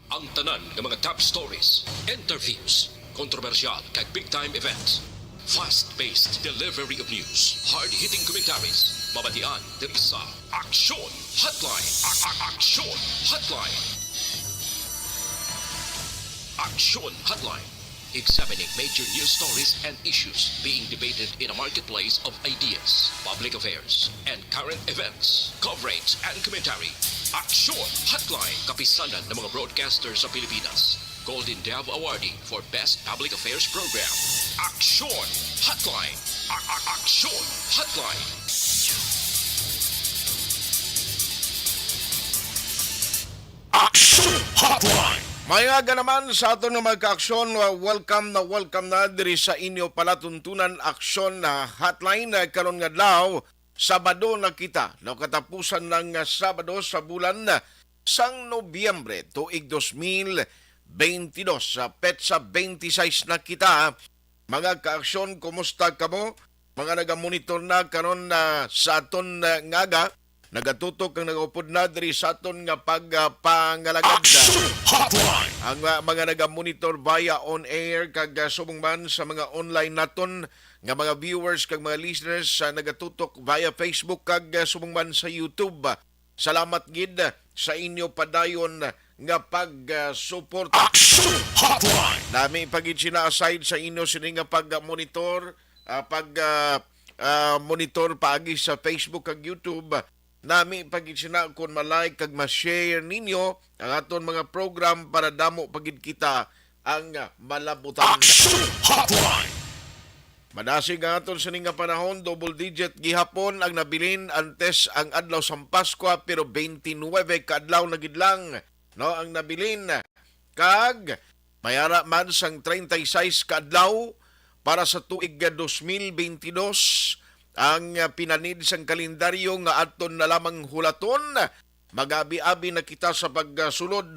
Ang tanan ng mga top stories, interviews, kontrobersyal kag big-time events. Fast-paced delivery of news, hard-hitting commentaries, mabatian diri sa Aksyon Hotline. Aksyon Hotline. Aksyon Hotline. Examining major news stories and issues being debated in a marketplace of ideas, public affairs, and current events. Coverage and commentary. Aksyon Hotline. Kapisanan ng mga broadcasters sa Pilipinas. Golden Dove Awardee for Best Public Affairs Program. Aksyon Hotline. Aksyon Hotline. Aksyon Hotline. Mayaga naman sa aton nga magka-aksyon, welcome na diri sa inyo palatuntunan aksyon na hotline karon nga adlaw. Sabado na kita, katapusan ng Sabado sa bulan sang Nobyembre tuig 2022, sa petsa 26 na kita. Mga ka-aksyon, kumusta kamo? Mga nagamonitor na karon sa aton ngaga, nagatutok ang nagaupod na diri sa aton nga pagpangalagad ang mga nagamonitor via on air kag subong man sa mga online naton nga mga viewers kag mga listeners sa nagatutok via Facebook kag subong man sa YouTube. Salamat gid sa inyo padayon nga pag-suporta. Nami pagid sina-aside sa inyo sini nga pag-monitor monitor paagi sa Facebook kag YouTube. Nami pagid sina kun ma-like kag ma-share ninyo ang aton mga program para damo pagid kita ang malabutan. Madasig ang aton sa nga panahon, double digit gihapon ang nabilin antes ang adlaw sa Pasko, pero 29 kadlaw na gid lang no ang nabilin, kag mayara man sang 36 kadlaw para sa tuig 2022 ang pinanid sang kalendaryo nga aton na lamang hulaton. Magabi-abi na kita sa pagsulod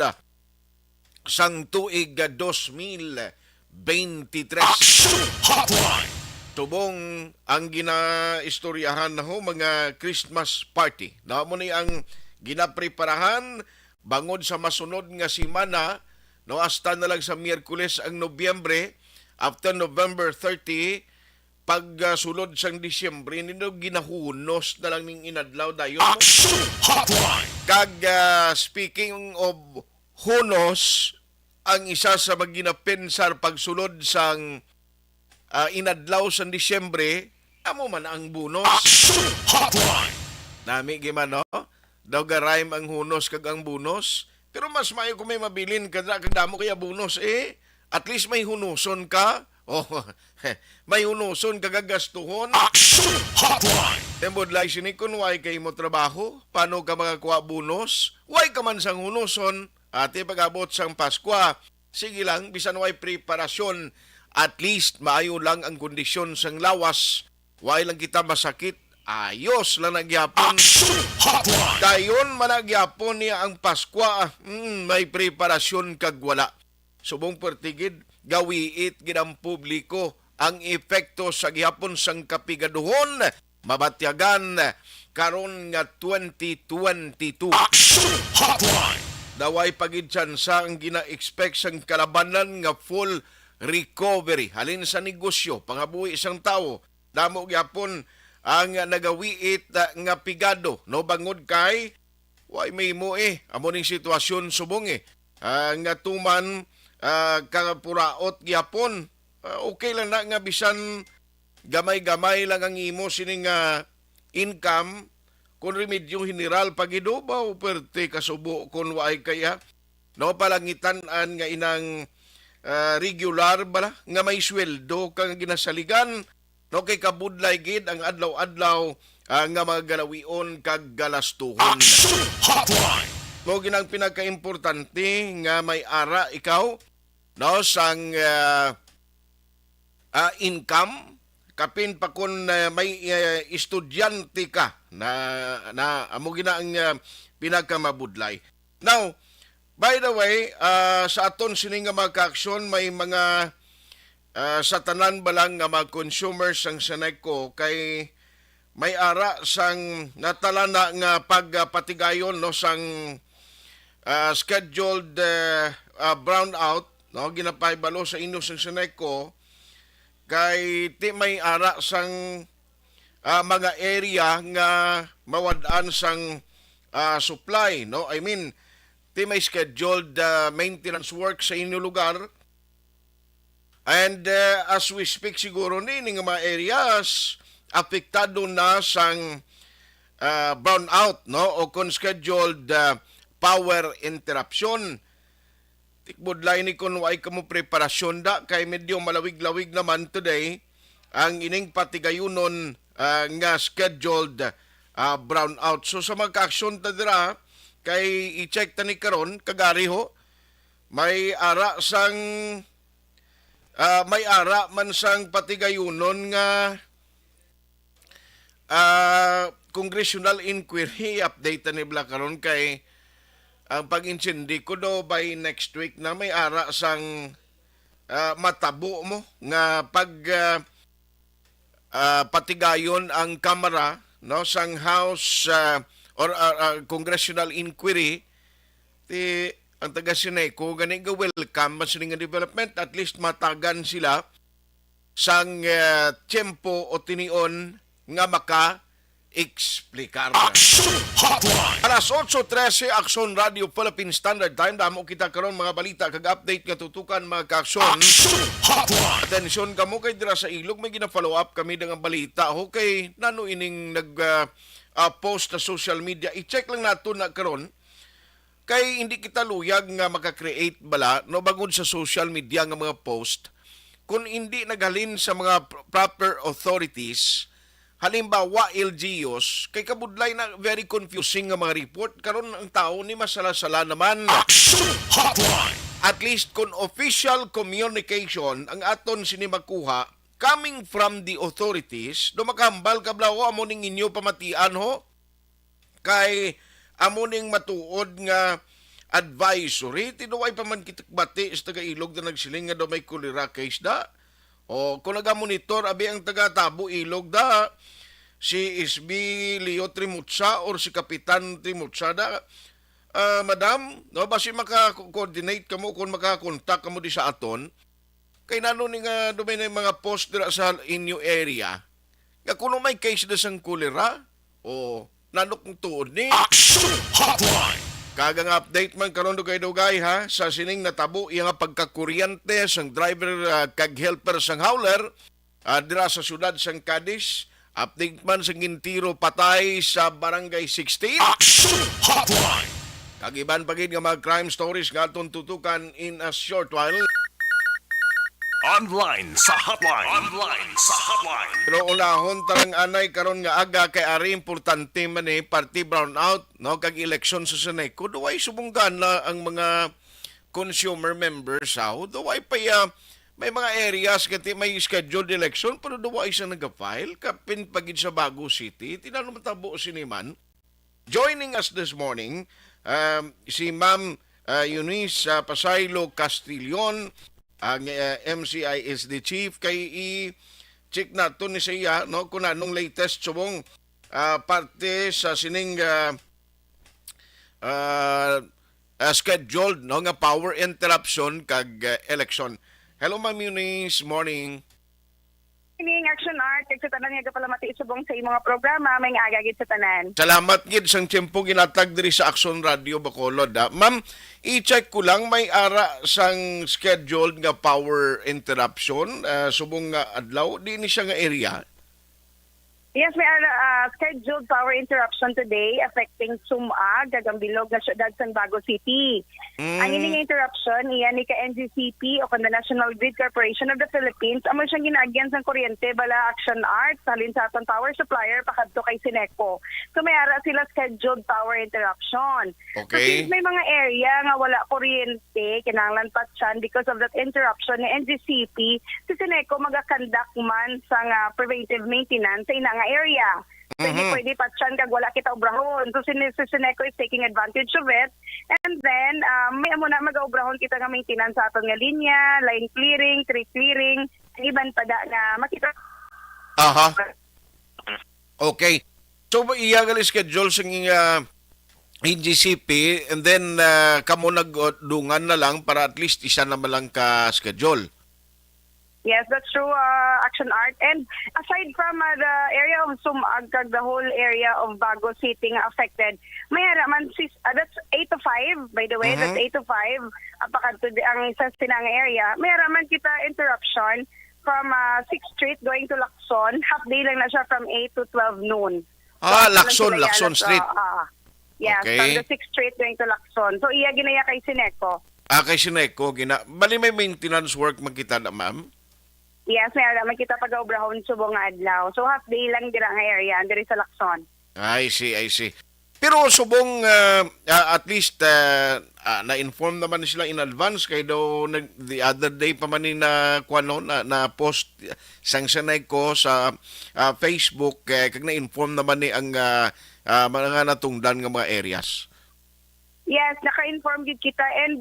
sang tuig 2023. Tubong ang ginaistoryahan na mga Christmas party. Naamo ni ang ginapreparahan bangod sa masunod nga simana, no, hasta na lang sa Miyerkules ang Nobyembre, after November 30, pagsulod sang Disyembre, nino ginahunos na lang ning inadlaw dayon. Kag speaking of hunos, ang isa sa maginapensar pagsulod sang inadlaw sang Disyembre, amo man ang bunos. Nami giman, no? Daw garime ang hunos kag ang bunos. Pero mas mayo kung may mabilin kada damo kaya bunos, at least may hunuson ka. Oh, may hunuson kagagastuhon. Tembod lang sinikon, why kay mo trabaho? Paano ka makakuha bunos? Why ka man sang hunuson? Ate pag-abot sang Pasko, sige lang, bisan way preparasyon, at least maayo lang ang kondisyon sang lawas. Why lang kita masakit? Ayos lang nagyapon. Dayon man nagyapon niya ang Pasko, may preparasyon kag wala. Subong pertigid, gawiit gid ang publiko ang epekto sa gihapon sang kapigaduhon, mabatyagan karon nga 2022. Daway pagid tsansa ang gina-expect sang kalabanan nga full recovery halin sa negosyo, pangabuhi isang tao. Damo gyapon ang nagawiit nga pigado, no, bangod kay way may mo amo ning sitwasyon subong nga tuman kapuraot gyapon. Okay lang na nga bisan gamay-gamay lang ang imo sining income kung remedyo general pagidubaw perte kasubo kun waay kaya, no, palangitan-an nga inang regular bala nga may sweldo kang ginasaligan, no, kay kabudlay gid ang adlaw-adlaw nga mga galawion kag galastuhon. Mo ginang pinaka-importante nga may ara ikaw, no, sang income, kapin pa kung may estudyante ka na amo gina ang pinakamabudlay. Now, by the way, sa aton sining nga mga ka-aksyon, may mga sa tanan ba lang nga mga consumers ang sanay ko kay may ara sang natalana nga pagpatigayon, no, sang scheduled brownout, no, ginapahibalo sa inyo sa Seneco, kay ti may ara sang mga area nga mawadaan sang supply, no? I mean, ti may scheduled maintenance work sa inyo lugar. And as we speak siguro ni nga mga areas apektado na sang brownout, no, o kung scheduled power interruption. Tikbudlay ni kung way kamo preparasyon da, kay medyo malawig-lawig naman today ang ining patigayunon nga scheduled brownout. So sa magka-aksyon ta dira, kay i-check ta ni karon kagari ho, may ara man sang patigayunon nga congressional inquiry. Update ni bla karon kay ang pag-insindi ko do by next week na may ara sang matabo mo nga pag patigayon ang Kamara, no, sang House or congressional inquiry. Ti ang taga Seneco gani ga welcome mas nga development, at least matagan sila sang tiempo o tinion nga maka explicar. Action Hotline. Alas 8:13 Action Radio Philippine Standard Time. Damo kita karon mga balita kag update nga tutukan mga ka-aksyon. Action Hotline. Atensyon kamo kay dira sa ilog, may gina-follow up kami dengan balita ho kay nano ining nag post sa social media. I-check lang nato na karon kay hindi kita luyag nga maka-create bala no bangod sa social media nga mga post kung hindi naghalin sa mga proper authorities. Halimbawa, LGUs, kay kabudlay na very confusing nga mga report. Karon ang tao ni masala-sala naman. Action Hotline. At least kung official communication ang aton sinimakuha coming from the authorities, dumakambal kablaw amo ning inyo pamatian ho. Kay amo ning matuod nga advisory, tinuway pa man kitikbati sa taga-ilog na nagsiling nga daw may cholera case da. O kung naga-monitor, abi ang taga-Tabo Ilog da, si SB Leo Trimutsa or si Kapitan Trimutsa da, Madam, no, basi maka-coordinate kamo kung maka-contact kamo di sa aton, kay nano ni nga dumay na mga post dira sa inyo area, nga kung may case na sang cholera, o nanok ng tuod ni. Action Hotline. Kagang update man karon dugay-dugay ha sa sining natabo iya nga pagkakuryente sang driver kag helper sang hauler dira sa syudad sang Cadiz. Update man sang gintiro patay sa barangay 16. Action Hotline. Kagiban pagid nga mga crime stories nga aton tutukan in a short while. Online sa hotline. Online sa hotline. Pero unahon tarang anay karon nga aga kay ari importante man party brownout, no, kag election sa Seneco. Duway subunggan na ang mga consumer members how duway pa may mga areas kati may scheduled election pero duway sa naga-file kapin pagid sa Bago City. Tinanong matabo siniman. Joining us this morning si Ma'am Eunice Pasaylo Castillon, ang MCISD chief, kay i-check nato ni siya no kung anong latest subong parte sa sining scheduled no nga power interruption kag election. Hello Ma'am Eunice, morning. Morning, Action Art. Kag sa tanan nga pala matiisubong sa imong programa, may agagid sa tanan. Salamat gid sang tiyempo ginatag diri sa Action Radio Bacolod. Ma'am, i-check ko lang may ara sang scheduled nga power interruption subong nga adlaw di ni siya nga area. Yes, may scheduled power interruption today affecting Sumag, Gagambilog na syudad sa Bago City. Ang ining interruption, iyan ni ka-NGCP o the National Grid Corporation of the Philippines, amo siyang ginaagyan sa kuryente bala Action Art, salin sa atong power supplier pakadto kay Seneco. So may ara sila scheduled power interruption. Okay. So since may mga area nga wala kuryente, kinahanglan patsan because of that interruption ni NGCP, si Seneco magakandak man sa preventive maintenance sa ina area. So, hindi pwede patsan kag wala kita obrahon. So, si Seneco is taking advantage of it. And then, may amo na mag-obrahon kita nga maintenance sa aton nga linya, line clearing, tree clearing, iban pa da na makita. Aha. Okay. So, iyagal schedule sa NGCP, and then kamo nagdungan na lang para at least isa na lang ka schedule. Yes, that's true, Action Art. And aside from the area of Sumag, kag the whole area of Bago City nga affected, may man that's 8 to 5, by the way, that's 8 to 5, apakadto ang sa Sinanga area. May man kita interruption from 6th Street going to Lacson. Half day lang na siya from 8 to 12 noon. Lacson Street. Yes, Okay. from the 6th Street going to Lacson. So iya ginaya kay Sineco. Kay Sineco, bali may maintenance work magkita na, ma'am? Yes, may naman kita pag-obrahon subong nga adlaw. So half day lang dira nga area diri sa Lacson. I see. Pero subong at least na-inform naman sila in advance kay daw the other day pa man na na post sanksyanay ko sa Facebook kag na-inform naman ni ang mga natungdan nga mga areas. Yes, naka-inform gid kita, and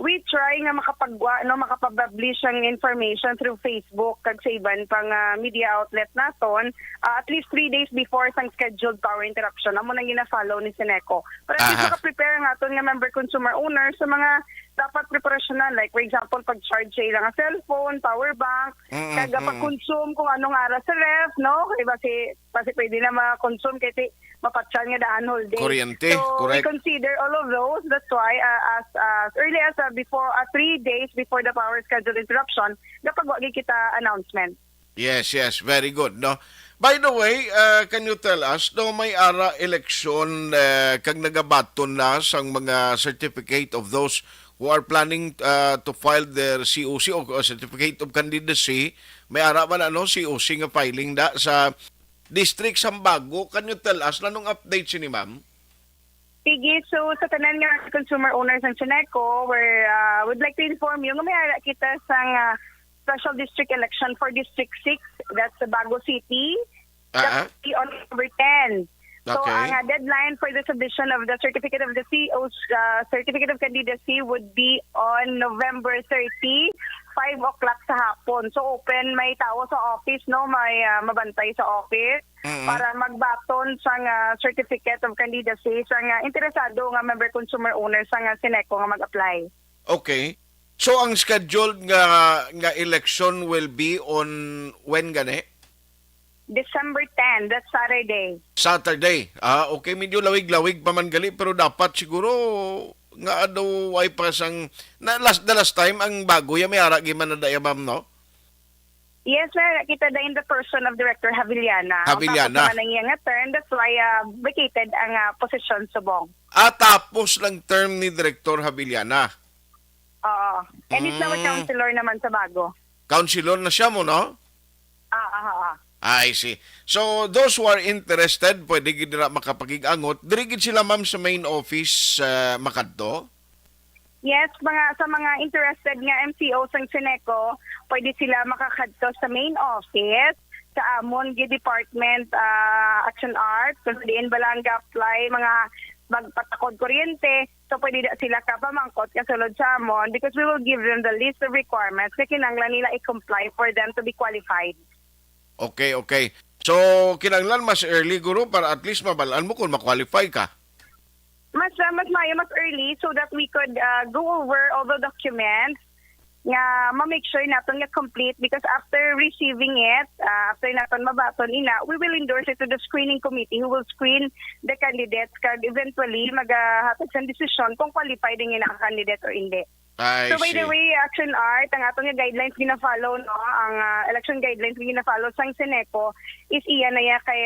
we try nga makapapublish ang information through Facebook kag sa iban pang media outlet naton at least 3 days before sang scheduled power interruption. Amo nang gina-follow ni Sineco. Para at least maka-prepare nga aton nga member consumer owner sa mga dapat preparasyonan, like for example pag-charge sa ilang cellphone, power bank, kag pag-consume kung anong aras sa ref, no? Kay basi pwede na ma-consume kay mapatsyal nga daan whole day. Kuryente, so correct. we consider all of those. That's why as early as before 3 days before the power schedule interruption, kapag wagi kita announcement. Yes, very good, no. By the way, can you tell us no may ara election kag nagabaton na sang mga certificate of those who are planning to file their COC o certificate of candidacy, may ara man COC nga filing da sa District Sambago. Can you tell us nanong update ni ma'am? Sige, so sa tanan nga consumer owners ng Sineco, would like to inform you nga may ara kita sang special district election for District 6, that's the Bago City. That's on November 10. So Okay. ang deadline for the submission of the certificate of the CO's certificate of candidacy would be on November 30, 5 o'clock sa hapon. So open, may tao sa office, no, may mabantay sa office para magbaton sa certificate of candidacy sa interesado nga member consumer owner sa Sineco nga mag-apply. Okay. So ang scheduled nga election will be on when gani? December 10, that's Saturday. Saturday. Okay, medyo lawig-lawig pa man gali pero dapat siguro nga daw ay pa sang the last time ang bago ya may ara giman na daya ma'am, no? Yes, sir. Kita da in the person of Director Havillana. Havillana. Tapos naman ang iyang term, that's why vacated ang posisyon subong. Tapos lang term ni Director Havillana. Oo. And it's now a counselor naman sa Bago. Councilor na siya mo, no? I see. So, those who are interested, pwede gid nila makapag-angot. Diri gid sila ma'am sa main office makadto? Yes, sa mga interested nga MCO sang Sineco, pwede sila makakadto sa main office sa amon gi Department Action Art. So, diin balanga apply mga magpatakod kuryente. So, pwede sila kapamangkot kasulod sa amon because we will give them the list of requirements na kinanglan nila i-comply for them to be qualified. Okay. So, kinanglan mas early guro para at least mabalaan mo kung ma-qualify ka. Mas early so that we could go over all the documents nga ma-make sure natin nga complete because after receiving it, after natin mabaton ina, we will endorse it to the screening committee who will screen the candidates kag eventually maghatag sa desisyon kung qualified din yung candidate or hindi. I So by see. the way, Action Art, ang atong guidelines gina-follow, no, ang election guidelines gina-follow sang Sineco is iya na ya kay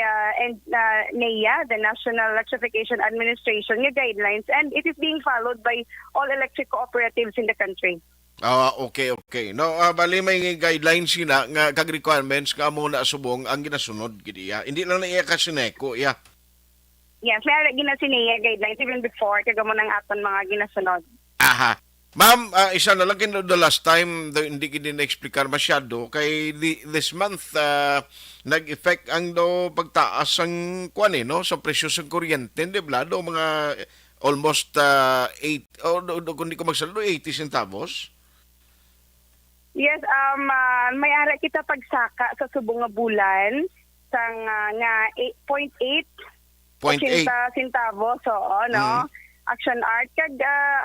NEA, the National Electrification Administration, nga guidelines, and it is being followed by all electric cooperatives in the country. Okay. No, bali may guidelines sina nga kag requirements nga mo na subong ang ginasunod gid iya. Hindi lang na iya ka Sineco, iya. Yes, may ginasinaya guidelines even before kag mo nang aton mga ginasunod. Ma'am, isa na lang kin the last time hindi gid na-explicar masyado kay this month nag-effect ang do pagtaas ang kuan no sa presyo sa kuryente, di ba? Do mga almost 8 kung di ko magsalo 80 centavos. Yes, may ara kita pagsaka sa subong nga bulan sang nga 8.8 0.8. centavos, oo, no? Action Art. Kag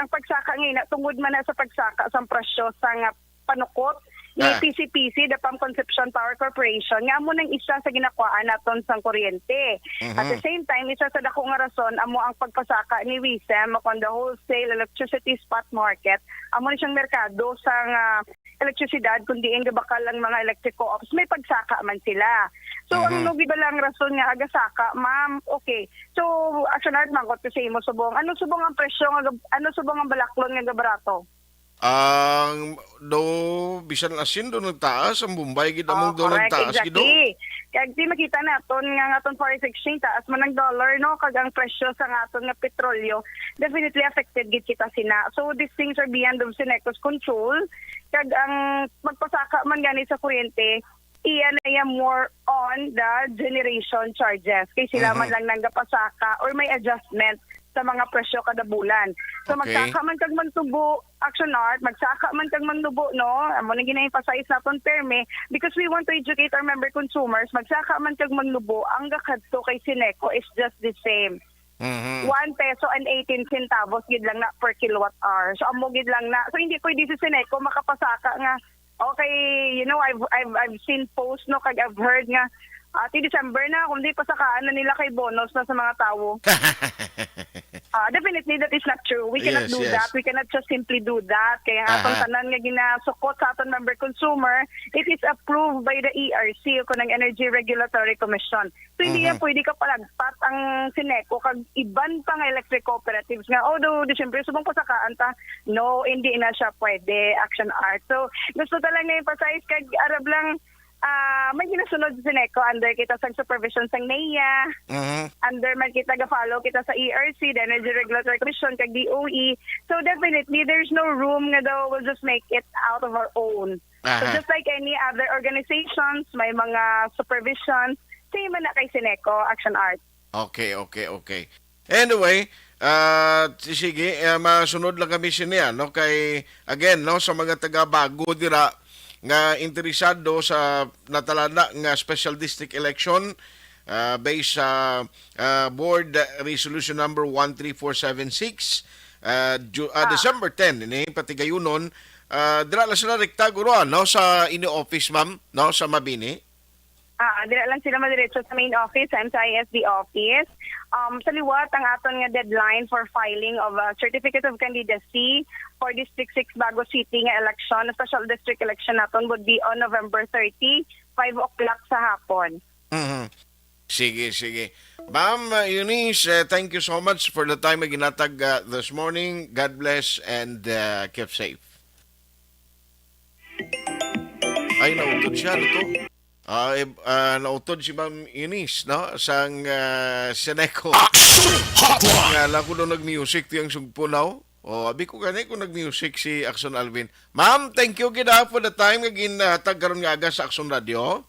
ang pagsaka ngayon, tungod man na sa pagsaka sa presyo sa nga panukot, ni PCPC, the Pump Conception Power Corporation, nga mo nang isa sa ginakuhaan naton sang kuryente. At the same time, isa sa dako nga rason, amo ang pagpasaka ni WISEM on the wholesale electricity spot market, amo ni siyang merkado sang elektrisidad, kundi ang gabakal ang mga electric co-ops, may pagsaka man sila. So, ang nugi ba lang rason nga agasaka, ma'am, okay. So, Action Art, mangkot kasi mo subong. Ano subong ang presyo, ano subong ang balaklon nga gabarato? Ang bisan asin do nagtaas, ang Bombay gid among do nagtaas gido. Exactly. Kag di makita naton nga aton foreign exchange taas man ang dollar, no, kag ang presyo sa aton nga petrolyo definitely affected gid kita sina. So these things are beyond of Seneco's control. Kag ang magpasaka man gani sa kuryente, iyan na more on the generation charges. Kay sila man lang nanggapasaka or may adjustment sa mga presyo kada bulan. So magsaka man kag mantubo, Action Art, magsaka man kag mantubo, no? Amo na gina-emphasize naton perme because we want to educate our member consumers. Magsaka man kag mantubo, ang gakadto kay Seneco is just the same. 1 peso and 18 centavos gid lang na per kilowatt hour. So amo gid lang na. So hindi pwede si Seneco makapasaka nga okay, you know, I've seen posts, no, kag I've heard nga December na, kung di pasakaan na nila kay bonus na sa mga tao. Definitely, that is not true. We cannot do that. We cannot just simply do that. Kaya atong tanan nga ginasukot sa aton member consumer, it is approved by the ERC, o ng Energy Regulatory Commission. So, hindi yan pwede ka palagpat ang Seneco kag iban pa nga electric cooperatives nga, although, December, subong pasakaan ta, no, hindi na siya pwede, Action Art. So, gusto talaga emphasize kag Arab lang, may ginasunod sa Seneco under kita sa supervision sa NEA, under man kita ga-follow kita sa ERC, the Energy Regulatory Commission, kag DOE. So definitely, there's no room nga daw we'll just make it out of our own. So just like any other organizations, may mga supervision, same man na kay Seneco, Action Art. Okay. Anyway, sige, masunod lang kami siya no, kay, again, no, sa mga taga-bago dira, nga interesado sa natalana nga special district election based sa board resolution number 13476 December 10 ini patigayunon dira lang sila rekta guro no sa ini office ma'am no sa Mabini. Dira lang sila madiretso sa main office, sa MSISD office. Sa liwat, ang aton nga deadline for filing of a certificate of candidacy for District 6 Bago City nga election, special district election naton would be on November 30, 5 o'clock sa hapon. Sige. Ma'am Eunice, thank you so much for the time na ginatag this morning. God bless and keep safe. Ay, nautod siya, to. Nautod si Ma'am Eunice, no? Sang Seneco. Alam ko doon nag-music tiyang sugpunaw. Abi ko kani kung nag-music si Action Alvin. Ma'am, thank you gida for the time ngagin tagkaroon nga aga sa Action Radio.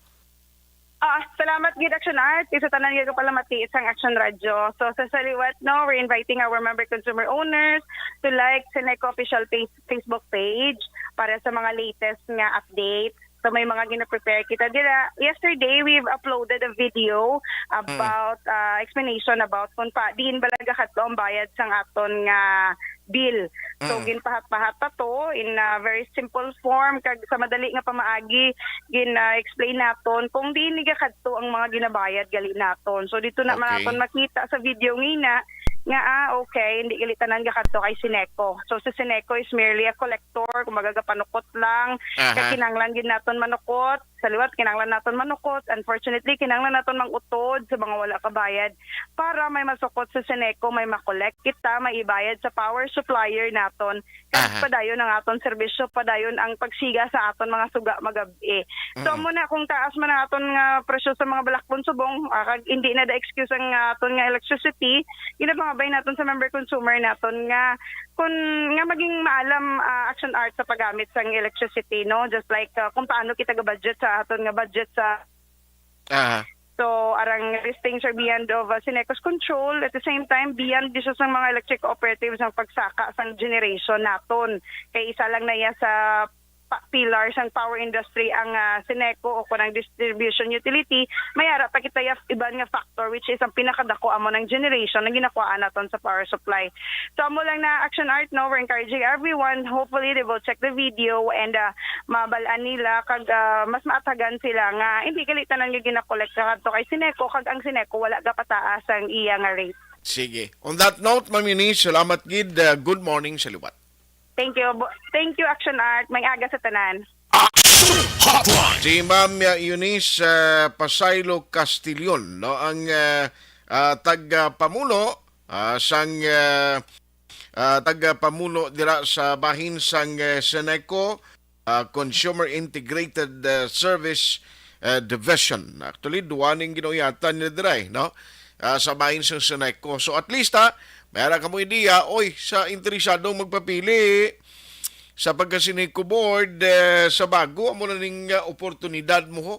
Salamat gid Action Art. Isa tanan gyud ko pala matiis ang Action Radio. So sa saliwat, no, we're inviting our member consumer owners to like Seneco official Facebook page para sa mga latest nga updates. So may mga gina-prepare kita dira. Yesterday, we've uploaded a video about explanation about kung diin balaga katlo ang bayad sang aton nga bill. So ginpahat-pahat pa to in a very simple form kag sa madali nga pamaagi gina-explain naton kung diin ni kadto ang mga ginabayad gali naton. So dito na naton makita sa video ngina nga okay, hindi gilitanan kadto kay Seneco. So si Seneco is merely a collector, kumbaga panukot lang. Kaya kinanglan gid naton manukot. Sa liwat kinanglan naton manukot. Unfortunately, kinanglan naton mangutod sa mga wala kabayad para may masukot sa Seneco, may makolekt kita, may ibayad sa power supplier naton. Kasi padayon ang aton serbisyo, padayon ang pagsiga sa aton mga suga magabi. So muna kung taas man ang aton nga presyo sa mga balakbon subong, hindi na da excuse ang aton nga electricity, ginabangabay naton sa member consumer naton nga kung nga maging maalam Action Art sa paggamit sa electricity, no, just like kung paano kita ga-budget sa aton nga budget sa So, arang these things are beyond of Seneco's control. At the same time, beyond this sa mga electric cooperatives ang pagsaka sa generation naton. Kay isa lang na iya sa pillar sang power industry ang Seneco o kunang distribution utility, may ara pa kita iban nga factor which is ang pinakadako amo ng generation na ginakuha naton sa power supply. So amo lang na Action Art, no, we're encouraging everyone, hopefully they will check the video and mabalaan nila kag mas maatagan sila nga hindi kalitan ang ginakolekta kadto kay Seneco kag ang Seneco wala ga pataas ang iya nga rate. Sige. On that note, Ma'am Eunice, salamat gid. Good morning sa liwat. Thank you. Thank you, Action Art. May aga sa tanan. Si Ma'am Eunice Pasaylo Castillon, no, ang tagapamuno sang tagapamuno dira sa bahin sang Seneco Consumer Integrated Service Division. Actually, duwaning ginoyatan ni Dray, no? Sa bahin sang Seneco. So at least mayroon ka mo idea, sa interesadong magpapili sa pagka-Seneco board sa bago, amo na ning oportunidad mo ho.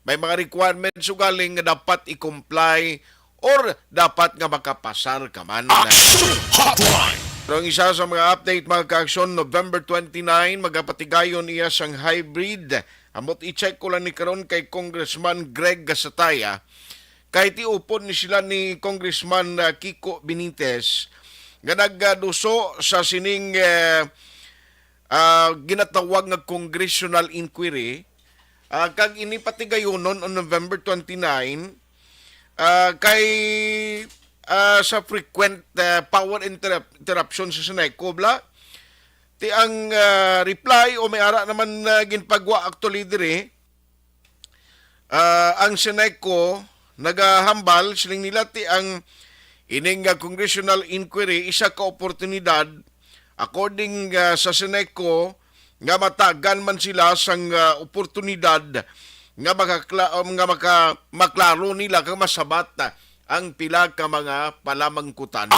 May mga requirements galing nga dapat i-comply or dapat nga makapasar ka man. Pero ang isa sa mga update mga ka-aksyon, November 29, magapatigayon iya sang hybrid. Amot i-check ko lang ni karon kay Congressman Greg Gasataya. Kahit iupon ni sila ni Congressman Kiko Benitez nga nagduso sa sining ginatawag nga congressional inquiry kag inipatigayonon on November 29 kay sa frequent power interruption sa Seneco bla ti ang reply o may ara naman ginpagwa actually dire ang Seneco nagahambal siling nila ti ang ining congressional inquiry isa ka oportunidad according sa Seneco nga matagan man sila sang oportunidad nga maklaro nila kang masabat ang pila ka mga palamangkutan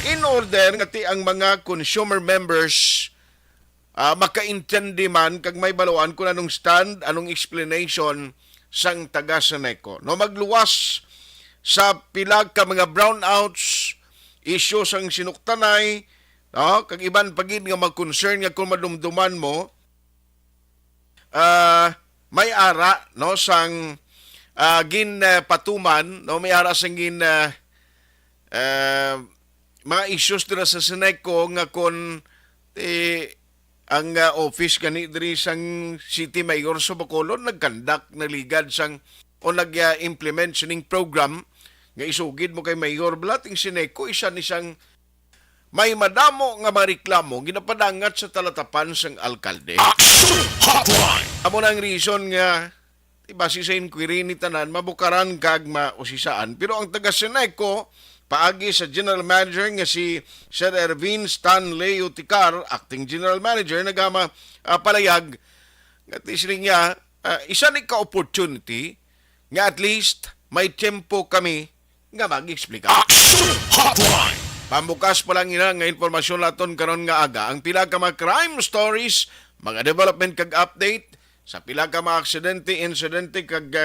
in order nga ti ang mga consumer members makaintindi man kag may baluan kung anong stand, anong explanation sang taga Seneco. No magluwas sa pilag ka mga brownouts, issue sang sinuktanay, no, kag iban pagid nga mag-concern nga kung madumduman mo, may ara no sang patuman, no, may ara sang mga issues dira sa Seneco nga kon ang office gani diri sang City Mayor sa Bacolod nagkandak naligad sang o nag-implement sining program nga isugid mo kay Mayor Blating Seneco isa ni sang may madamo nga mareklamo ginapadangat sa talatapan sang alkalde. Amo nang reason nga base sa inquiry ni tanan mabukaran kag mausisaan pero ang taga Seneco paagi sa General Manager nga si Sir Ervin Stanley Uticar, Acting General Manager, nagama palayag nga tisling niya, isa ni ka-opportunity nga at least may tempo kami nga mag-explika. Pambukas pa lang ina nga informasyon laton karon nga aga. Ang pila ka mga crime stories, mga development kag update, sa pila ka mga insidente kag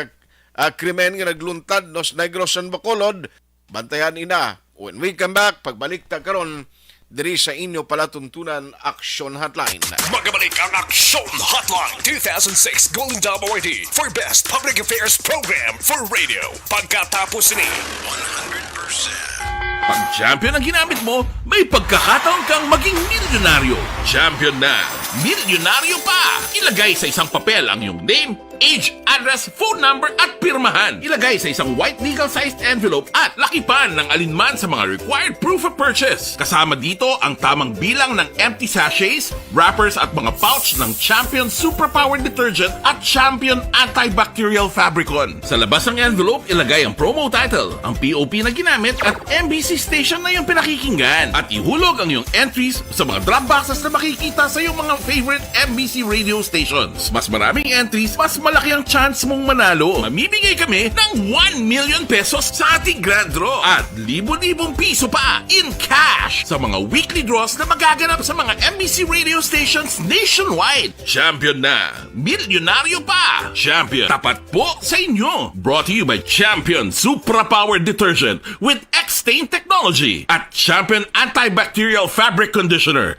krimen nga nagluntad nos Negros San Bacolod, bantayan ina. When we come back, pagbalik ta karon diri sa inyo palatuntunan Action Hotline. Magabalik ang Action Hotline 2006 Golden Dome Awardee for Best Public Affairs Program for Radio. Pagkatapos ni 100%. Pag champion ang ginamit mo, may pagkakataon kang maging milyonaryo. Champion na, milyonaryo pa! Ilagay sa isang papel ang iyong name, age, address, phone number at pirmahan. Ilagay sa isang white legal-sized envelope at lakipan ng alinman sa mga required proof of purchase. Kasama dito ang tamang bilang ng empty sachets, wrappers at mga pouch ng Champion Superpower Detergent at Champion Antibacterial Fabricon. Sa labas ng envelope, ilagay ang promo title, ang POP na ginamit at MBC station na yung pinakikinggan. At ihulog ang iyong entries sa mga drop boxes na makikita sa iyong mga favorite MBC radio stations. Mas maraming entries, mas malaki ang chance mong manalo. Mamimigay kami ng 1 million pesos sa ating grand draw at libo-libong piso pa in cash sa mga weekly draws na magaganap sa mga MBC radio stations nationwide. Champion na, milyonaryo pa. Champion, tapat po sa inyo. Brought to you by Champion Superpower Detergent with X-Stain Technology at Champion Antibacterial Fabric Conditioner.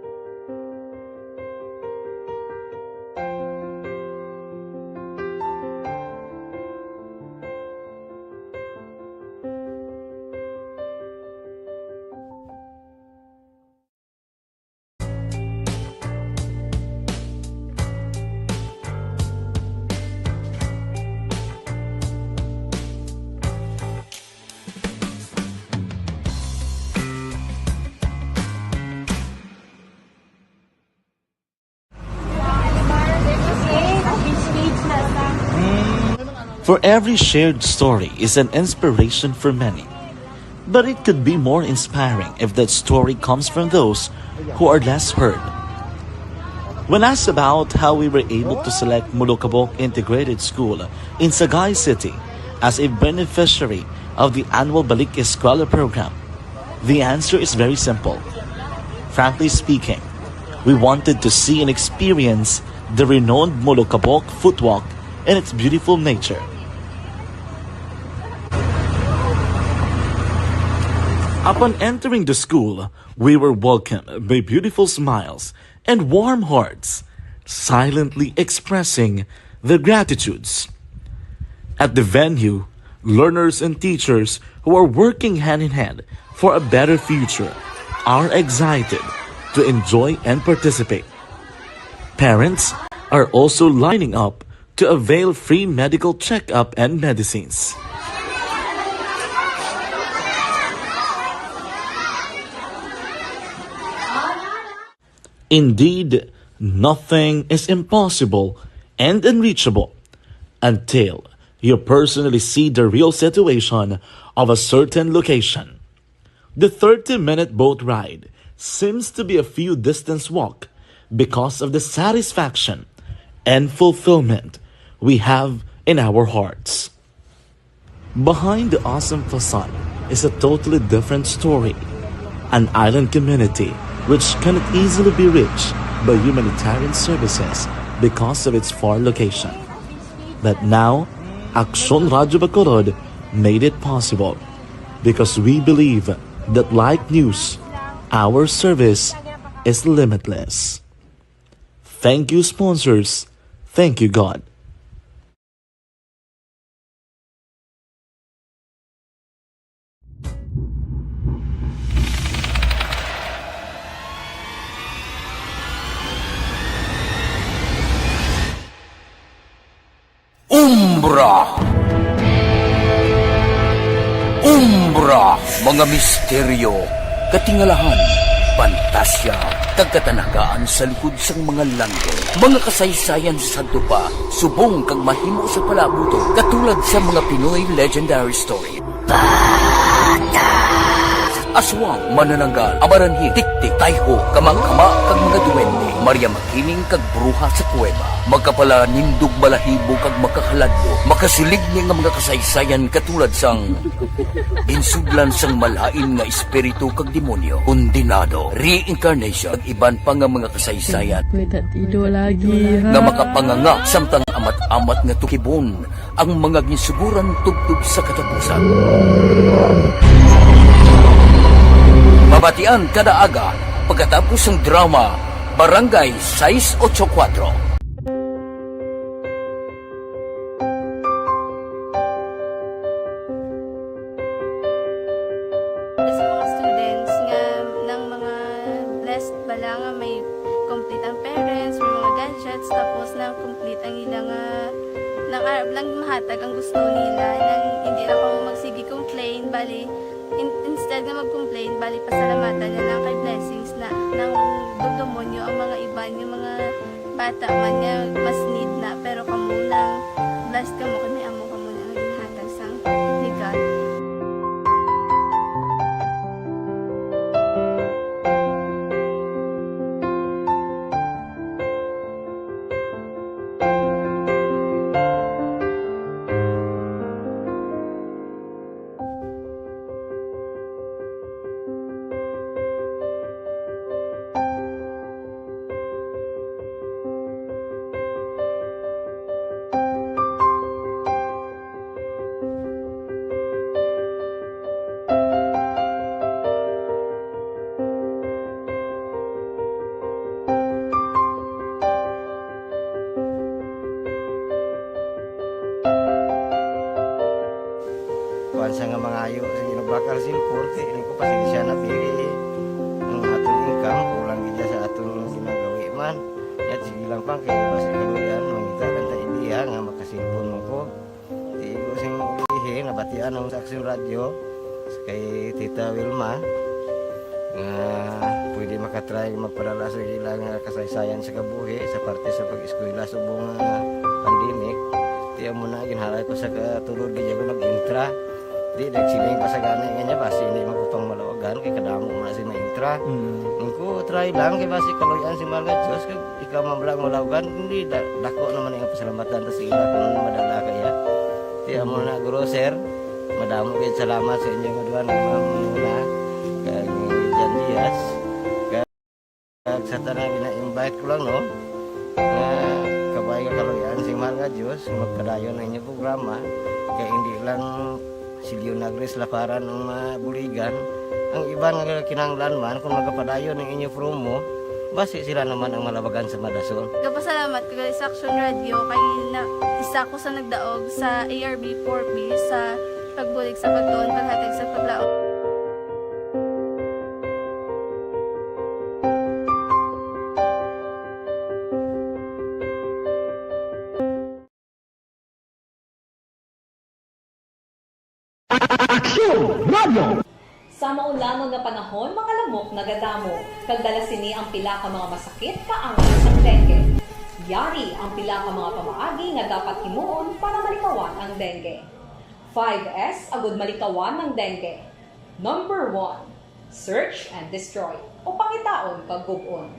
For every shared story is an inspiration for many. But it could be more inspiring if that story comes from those who are less heard. When asked about how we were able to select Mulukabok Integrated School in Sagay City as a beneficiary of the annual Balik Eskwela program, the answer is very simple. Frankly speaking, we wanted to see and experience the renowned Mulukabok footwalk in its beautiful nature. Upon entering the school, we were welcomed by beautiful smiles and warm hearts, silently expressing their gratitudes. At the venue, learners and teachers who are working hand in hand for a better future are excited to enjoy and participate. Parents are also lining up to avail free medical checkup and medicines. Indeed, nothing is impossible and unreachable until you personally see the real situation of a certain location. The 30-minute boat ride seems to be a few distance walk because of the satisfaction and fulfillment we have in our hearts. Behind the awesome facade is a totally different story. An island community which cannot easily be reached by humanitarian services because of its far location. But now, Aksyon Radyo Bacolod made it possible because we believe that like news, our service is limitless. Thank you, sponsors. Thank you, God. Umbra! Umbra! Mga misteryo, katingalahan, pantasya, kagkatanagaan sa likod sang mga lando. Mga kasaysayan sa Santo pa, subong kag mahimo sa palabuto, katulad sa mga Pinoy legendary story. Aswang, manananggal, amaranhi, tiktik, tayho, kamang-kama, kag mga duwende, Maria Makining kag bruha sa kuweba, magkapala nindog balahibo kag makahaladlo, makasilig niya nga mga kasaysayan katulad sang insudlan sang malain nga espiritu kag demonyo, kondinado, reincarnation, kag iban pa nga mga kasaysayan nga makapanganga samtang amat-amat nga tukibon ang mga ginsuguran tugtog sa katapusan. Mabatian kada aga pagkatapos ng drama Barangay 684. Sa mga students nga ng mga blessed bala nga may complete ang parents, may mga gadgets, tapos na complete ang ilang lang mahatag ang gusto nila nang hindi na ako magsigi complain, bali instead na mag-complain, bali pasalamatan na lang kay blessings na ng demonyo ang mga iba yung mga bata man niya mas need na, pero kamo lang blessed ka mo kay may amo ka mo na ginhatag sang ni God. kuan sa nga mga ayo sa ginabakal silpor kay ini ko pasensya na pili ang atong income kulang gid sa atong ginagawi man yat sige lang pang kay basi kaluyan mangita kan ta idea nga makasilpon mo ko di ko sing ihi nabatian ang Aksyon Radyo kay Tita Wilma nga pwede makatry magpadala sa ilang kasaysayan sa kabuhi sa parte sa pag-eskwela subong pandemic Tiyan mo na, ginharay ko sa katulog, ganyan ko nag-intra. Di, nagsiling pa sa gana nga basi hindi magupang malawagan, kay kadamo mo na si ma-intra. Ko try lang, kay basi kaloyan si Marga Diyos, kay ikaw mablang malawagan, hindi, dako naman yung pasalamatan ta sila kung madala kaya. Tiyan mo na, guro sir, madamo kayo salamat sa inyo nga duwan, nagmamuna, kay Jan Diaz. Kag sa tanang ina-invite ko lang, no, na kabay ka kaloyan si Marga Diyos, magpadayon ng inyong programa, kaya hindi lang si Leonagres laparan ng mga buligan. Ang iba nga kinanglan man, kung magpadayon ng inyong promo, basi sila naman ang malabagan sa Madasol. Kapasalamat ko sa Action Radio kay na isa ko sa nagdaog sa ARB 4B sa pagbulig sa pagtuon, paghatag sa paglaog. Sa maulamon nga panahon, mga lamok nagadamo. Kagdala sini ang pila ka mga masakit kaangat sa dengue. Yari ang pila ka mga pamaagi nga dapat himuon para malikawan ang dengue. 5S agud malikawan ng dengue. Number 1, search and destroy o pangitaon kag gub-on.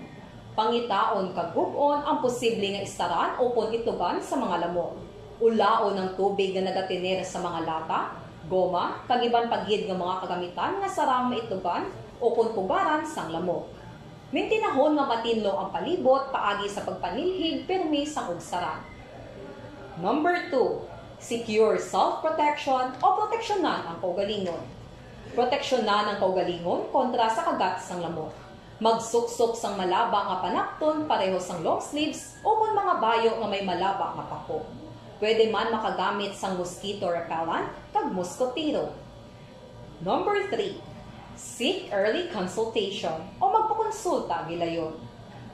Pangitaon kag gub-on ang posible nga istaran o pon itugan sa mga lamok. Ulaon ng tubig nga nagatinera sa mga lata, goma, kagiban pagyid nga mga kagamitan nga sarang maitugan o kung pugaran sang lamok. Mintinahon nga matinlo ang palibot paagi sa pagpanilhig permi sang ugsaran. Number 2, secure self-protection o proteksyonan ang kaugalingon. Proteksyonan ang kaugalingon kontra sa kagat sang lamok. Magsuksok sang malaba nga panakton pareho sang long sleeves o kung mga bayo nga may malaba nga pako. Pwede man makagamit sang mosquito repellent kag mosquitero. Number 3, seek early consultation o magpakonsulta gilayon.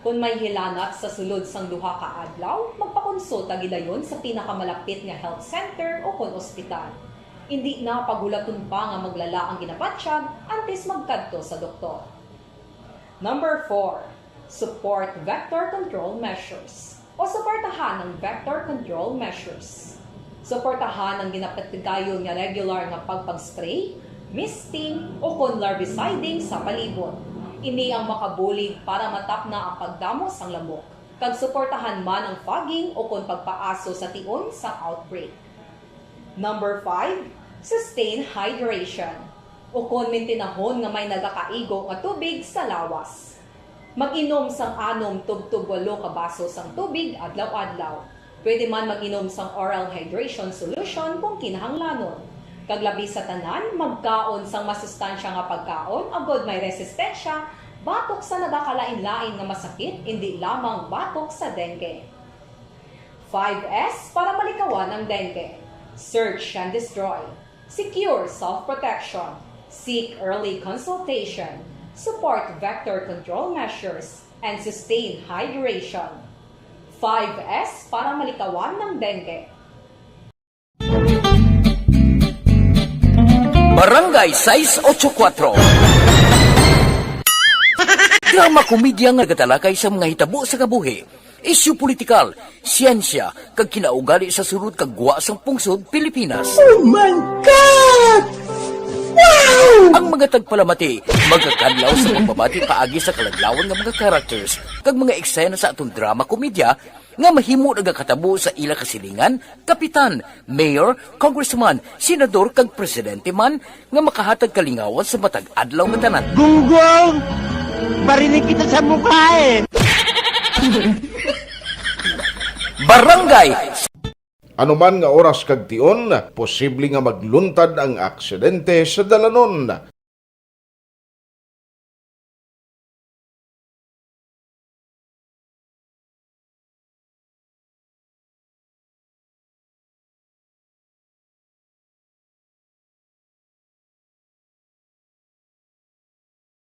Kung may hilanat sa sulod sang duha ka adlaw, magpakonsulta gilayon sa pinakamalapit nga health center o kon ospital. Hindi na pagulaton pa nga maglala ang ginabatsyag antes magkadto sa doktor. Number 4, support vector control measures o suportahan ng vector control measures. Suportahan ang ginapatigayon nga regular nga pagpag-spray, misting o kon larviciding sa palibot. Ini ang makabulig para matap na ang pagdamo sang lamok. Kag suportahan man ang fogging o kon pagpaaso sa tion sa outbreak. Number 5, sustain hydration o kon mintinahon nga may nagakaigo nga tubig sa lawas. Mag-inom sang 6 tub 8 ka baso sang tubig adlaw-adlaw. Pwede man mag-inom sang oral hydration solution kung kinahanglanon. Kaglabi sa tanan, magkaon sang masustansya nga pagkaon agod may resistensya, batok sa nagakalain-lain nga masakit, hindi lamang batok sa dengue. 5S para malikawan ang dengue. Search and destroy. Secure self-protection. Seek early consultation. Support vector control measures, and sustain hydration. 5S para malikawan ng dengue. Barangay 684 Drama komedya nga nagatalakay sa mga hitabo sa kabuhi, isyu politikal, siyensya, kag kinaugali sa surut kag guwa sang pungsod Pilipinas. Oh my God! Wow! Ang mga tagpalamati, magkakadlaw sa pagbabati paagi sa kalaglawan ng mga characters kag mga eksena sa atong drama komedya nga mahimo nagakatabo sa ila kasilingan, kapitan, mayor, congressman, senador kag presidente man nga makahatag kalingawan sa matag adlaw nga tanan. Gunggong! Barinig kita sa mukha eh! Barangay Anuman nga oras kag tion, posible nga magluntad ang aksidente sa dalanon.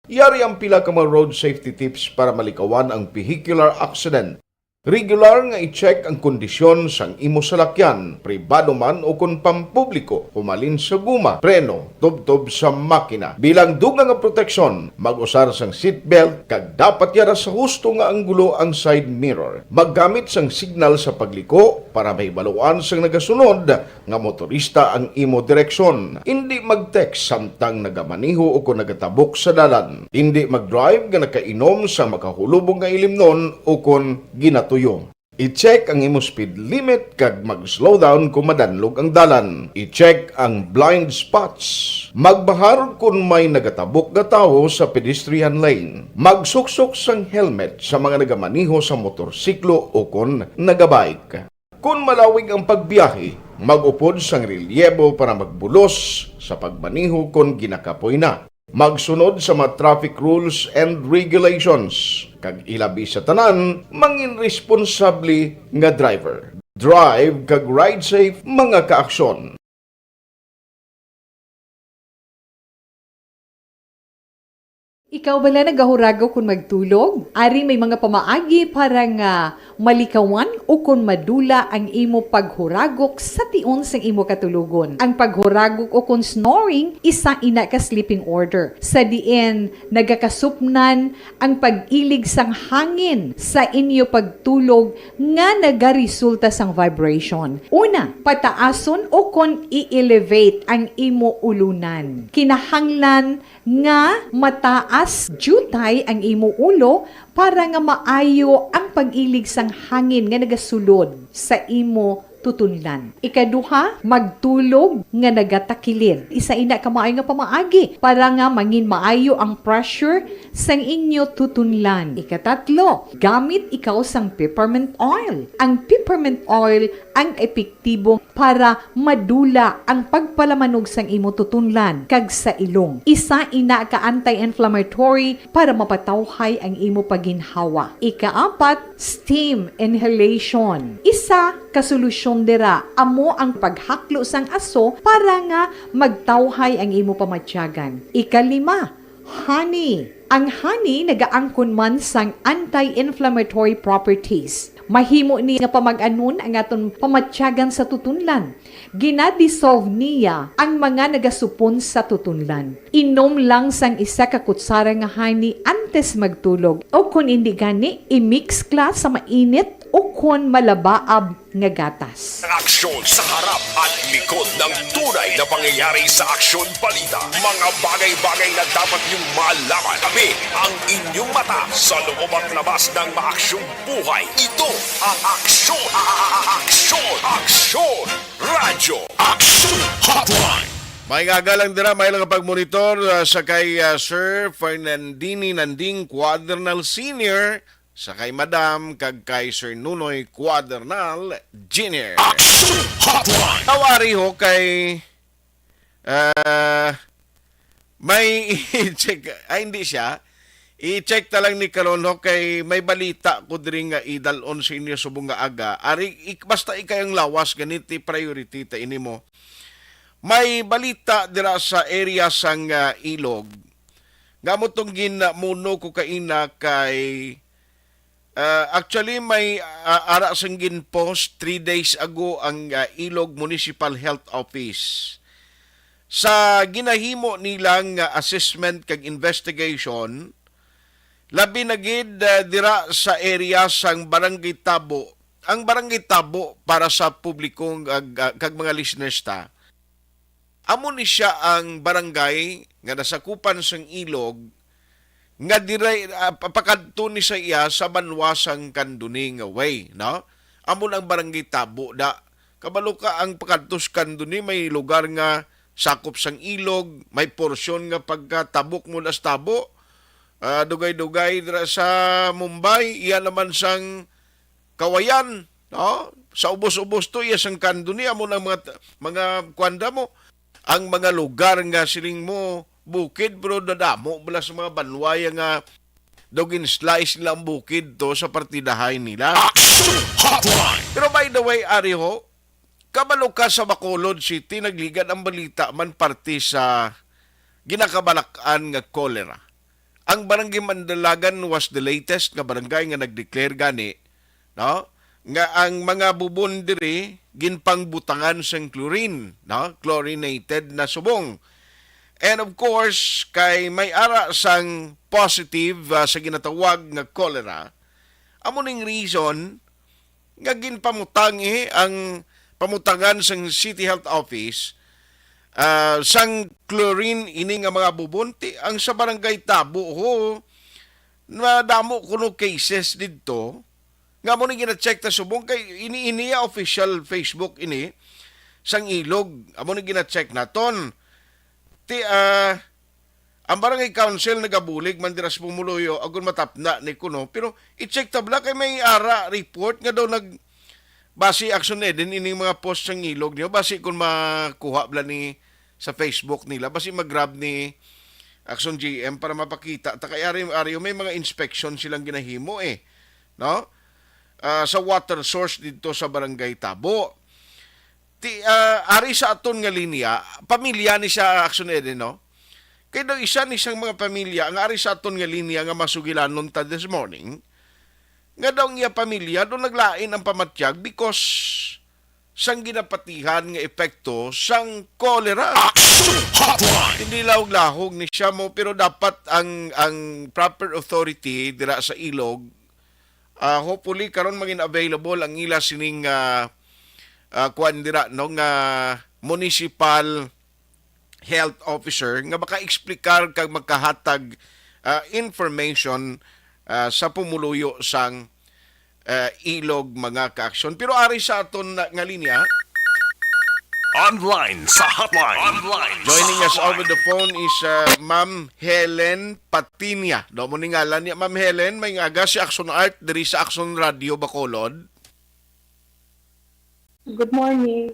Yari ang pila ka mga road safety tips para malikawan ang vehicular accident. Regular nga i-check ang kondisyon sang imo salakyan, pribado man o kon pampubliko, humalin sa guma, preno, tubtob sa makina. Bilang dugang nga proteksyon, mag-usar sang seatbelt kag dapat yara sa husto nga anggulo ang side mirror. Maggamit sang signal sa pagliko para may baluan sang nagasunod nga motorista ang imo direksyon. Hindi mag-text samtang nagamaniho o kung nagatabok sa dalan. Hindi mag-drive nga nakainom sa makahulubong nga ilimnon o kung ginatuyo. I-check ang imo speed limit kag mag-slow down kung madanlog ang dalan. I-check ang blind spots. Magbahar kung may nagatabok nga tawo sa pedestrian lane. Magsuksok sang helmet sa mga nagamaniho sa motorsiklo o kung nagabike. Kung malawig ang pagbiyahe, mag-upod sang relyebo para magbulos sa pagmaniho kung ginakapoy na. Magsunod sa mga traffic rules and regulations. Kag ilabi sa tanan, mangin responsable nga driver. Drive kag ride safe mga kaaksyon. Ikaw bala nagahurago kung magtulog? Ari may mga pamaagi para nga malikawan o kung madula ang imo paghuragok sa tion sang imo katulugon. Ang paghuragok o kung snoring, isa ina ka sleeping order. Sa diin, nagakasupnan ang pag-ilig sang hangin sa inyo pagtulog nga nagaresulta sang vibration. Una, pataason o kung i-elevate ang imo ulunan. Kinahanglan nga mataas jutay ang imo ulo para nga maayo ang pag-ilig sang hangin nga nagasulod sa imo tutunlan. Ikaduha, magtulog nga nagatakilid. Isa ina ka maayo nga pamaagi para nga mangin maayo ang pressure sang inyo tutunlan. Ikatatlo, gamit ikaw sang peppermint oil. Ang peppermint oil ang epektibo para madula ang pagpalamanog sang imo tutunlan kag sa ilong. Isa ina ka anti-inflammatory para mapatawhay ang imo paginhawa. Ikaapat, steam inhalation. Isa ka solusyon dira amo ang paghaklo sang aso para nga magtawhay ang imo pamatyagan. Ikalima, honey. Ang honey nagaangkon man sang anti-inflammatory properties. Mahimo ni nga pamag-anon ang aton pamatyagan sa tutunlan. Ginadissolve niya ang mga nagasupon sa tutunlan. Inom lang sang isa ka kutsara nga honey antes magtulog. O kung hindi gani, i-mix kla sa mainit o kung malabaab nga gatas. Aksyon sa harap at likod ng tunay na pangyayari sa Aksyon Balita. Mga bagay-bagay na dapat niyong malaman. Kami ang inyong mata sa loob at labas ng maaksyong buhay. Ito ang Aksyon! Aksyon! Radyo Aksyon Hotline! May gagalang dira, may lang pag-monitor sa kay Sir Fernandini Nanding Quadernal Sr., sa kay Madam kag kay Sir Nunoy Quadernal Jr. Aksyon Hotline! Tawari ho kay may i-check, hindi siya, i-check talang ni karon ho kay may balita ko diri nga idalon sa inyo subong nga aga. Ari, basta ikayang lawas ganiti priority ta ini mo. May balita dira sa area sang ilog. Gamot tong ginamuno ko kaina kay actually may ara sang ginpost 3 days ago ang Ilog Municipal Health Office. Sa ginahimo nilang assessment kag investigation, labi na gid dira sa area sang Barangay Tabo. Ang Barangay Tabo para sa publiko kag mga listeners ta. Amo ni siya ang barangay nga nasakupan sang ilog nga diray pakadto ni sa iya sa banwasang kanduning way, no? Amo ang Barangay Tabo da kabalo ka ang pakadtos kanduni may lugar nga sakop sang ilog, may porsyon nga pagkatabok mo nas Tabo. Dugay-dugay dira sa Mumbai, iya naman sang Kawayan, no? Sa ubos-ubos to iya sang kanduni amo ng mga kwanda mo. Ang mga lugar nga siling mo bukid bro dadamo bala sa mga banwaya nga dogin slice nila ang bukid to sa partidahay nila. Pero by the way, Ariho, kabalo ka sa Bacolod City, nagligad ang balita man parte sa ginakabalakan nga cholera. Ang Barangay Mandalagan was the latest nga barangay nga nag-declare gani no? Nga ang mga bubon diri ginpangbutangan sang chlorine, no? Chlorinated na subong. And of course, kay may ara sang positive sa ginatawag nga cholera, amo ning reason nga ginpamutangi ang pamutangan sang City Health Office sang chlorine ini nga mga bubunti ang sa barangay Tabo ho nadamo kuno cases didto nga mo ni gina-check ta subong kay ini official Facebook ini sang ilog amo ni gina-check naton ang barangay council nagabulig man diras pumuluyo agon matapna ni kuno pero i-check tabla kay may ara report nga daw base action din ining mga post sang ilog niyo base kung makuha bla ni sa Facebook nila base mag-grab ni Action GM para mapakita ta kay ari may mga inspection silang ginahimo no sa water source dito sa barangay Tabo ari sa aton nga linya pamilya ni sa Action no kay daw isa ni siyang mga pamilya ang ari sa aton nga linya nga masugilanon ta this morning nga daw niya pamilya doon naglain ang pamatyag because sang ginapatihan nga epekto sang cholera. Hindi lahog-lahog ni siya mo pero dapat ang proper authority dira sa ilog hopefully karon maging available ang ila sining kuan dira no nga municipal health officer nga maka-explicar kag magkahatag information sa pumuluyo sang ilog mga ka-aksyon. Pero ari sa aton nga linya Online sa hotline. joining us over the phone is Ma'am Helen Patinia. Do mo ni ngalan niya Ma'am Helen may ngaga si Action Art diri sa Action Radio Bacolod. Good morning.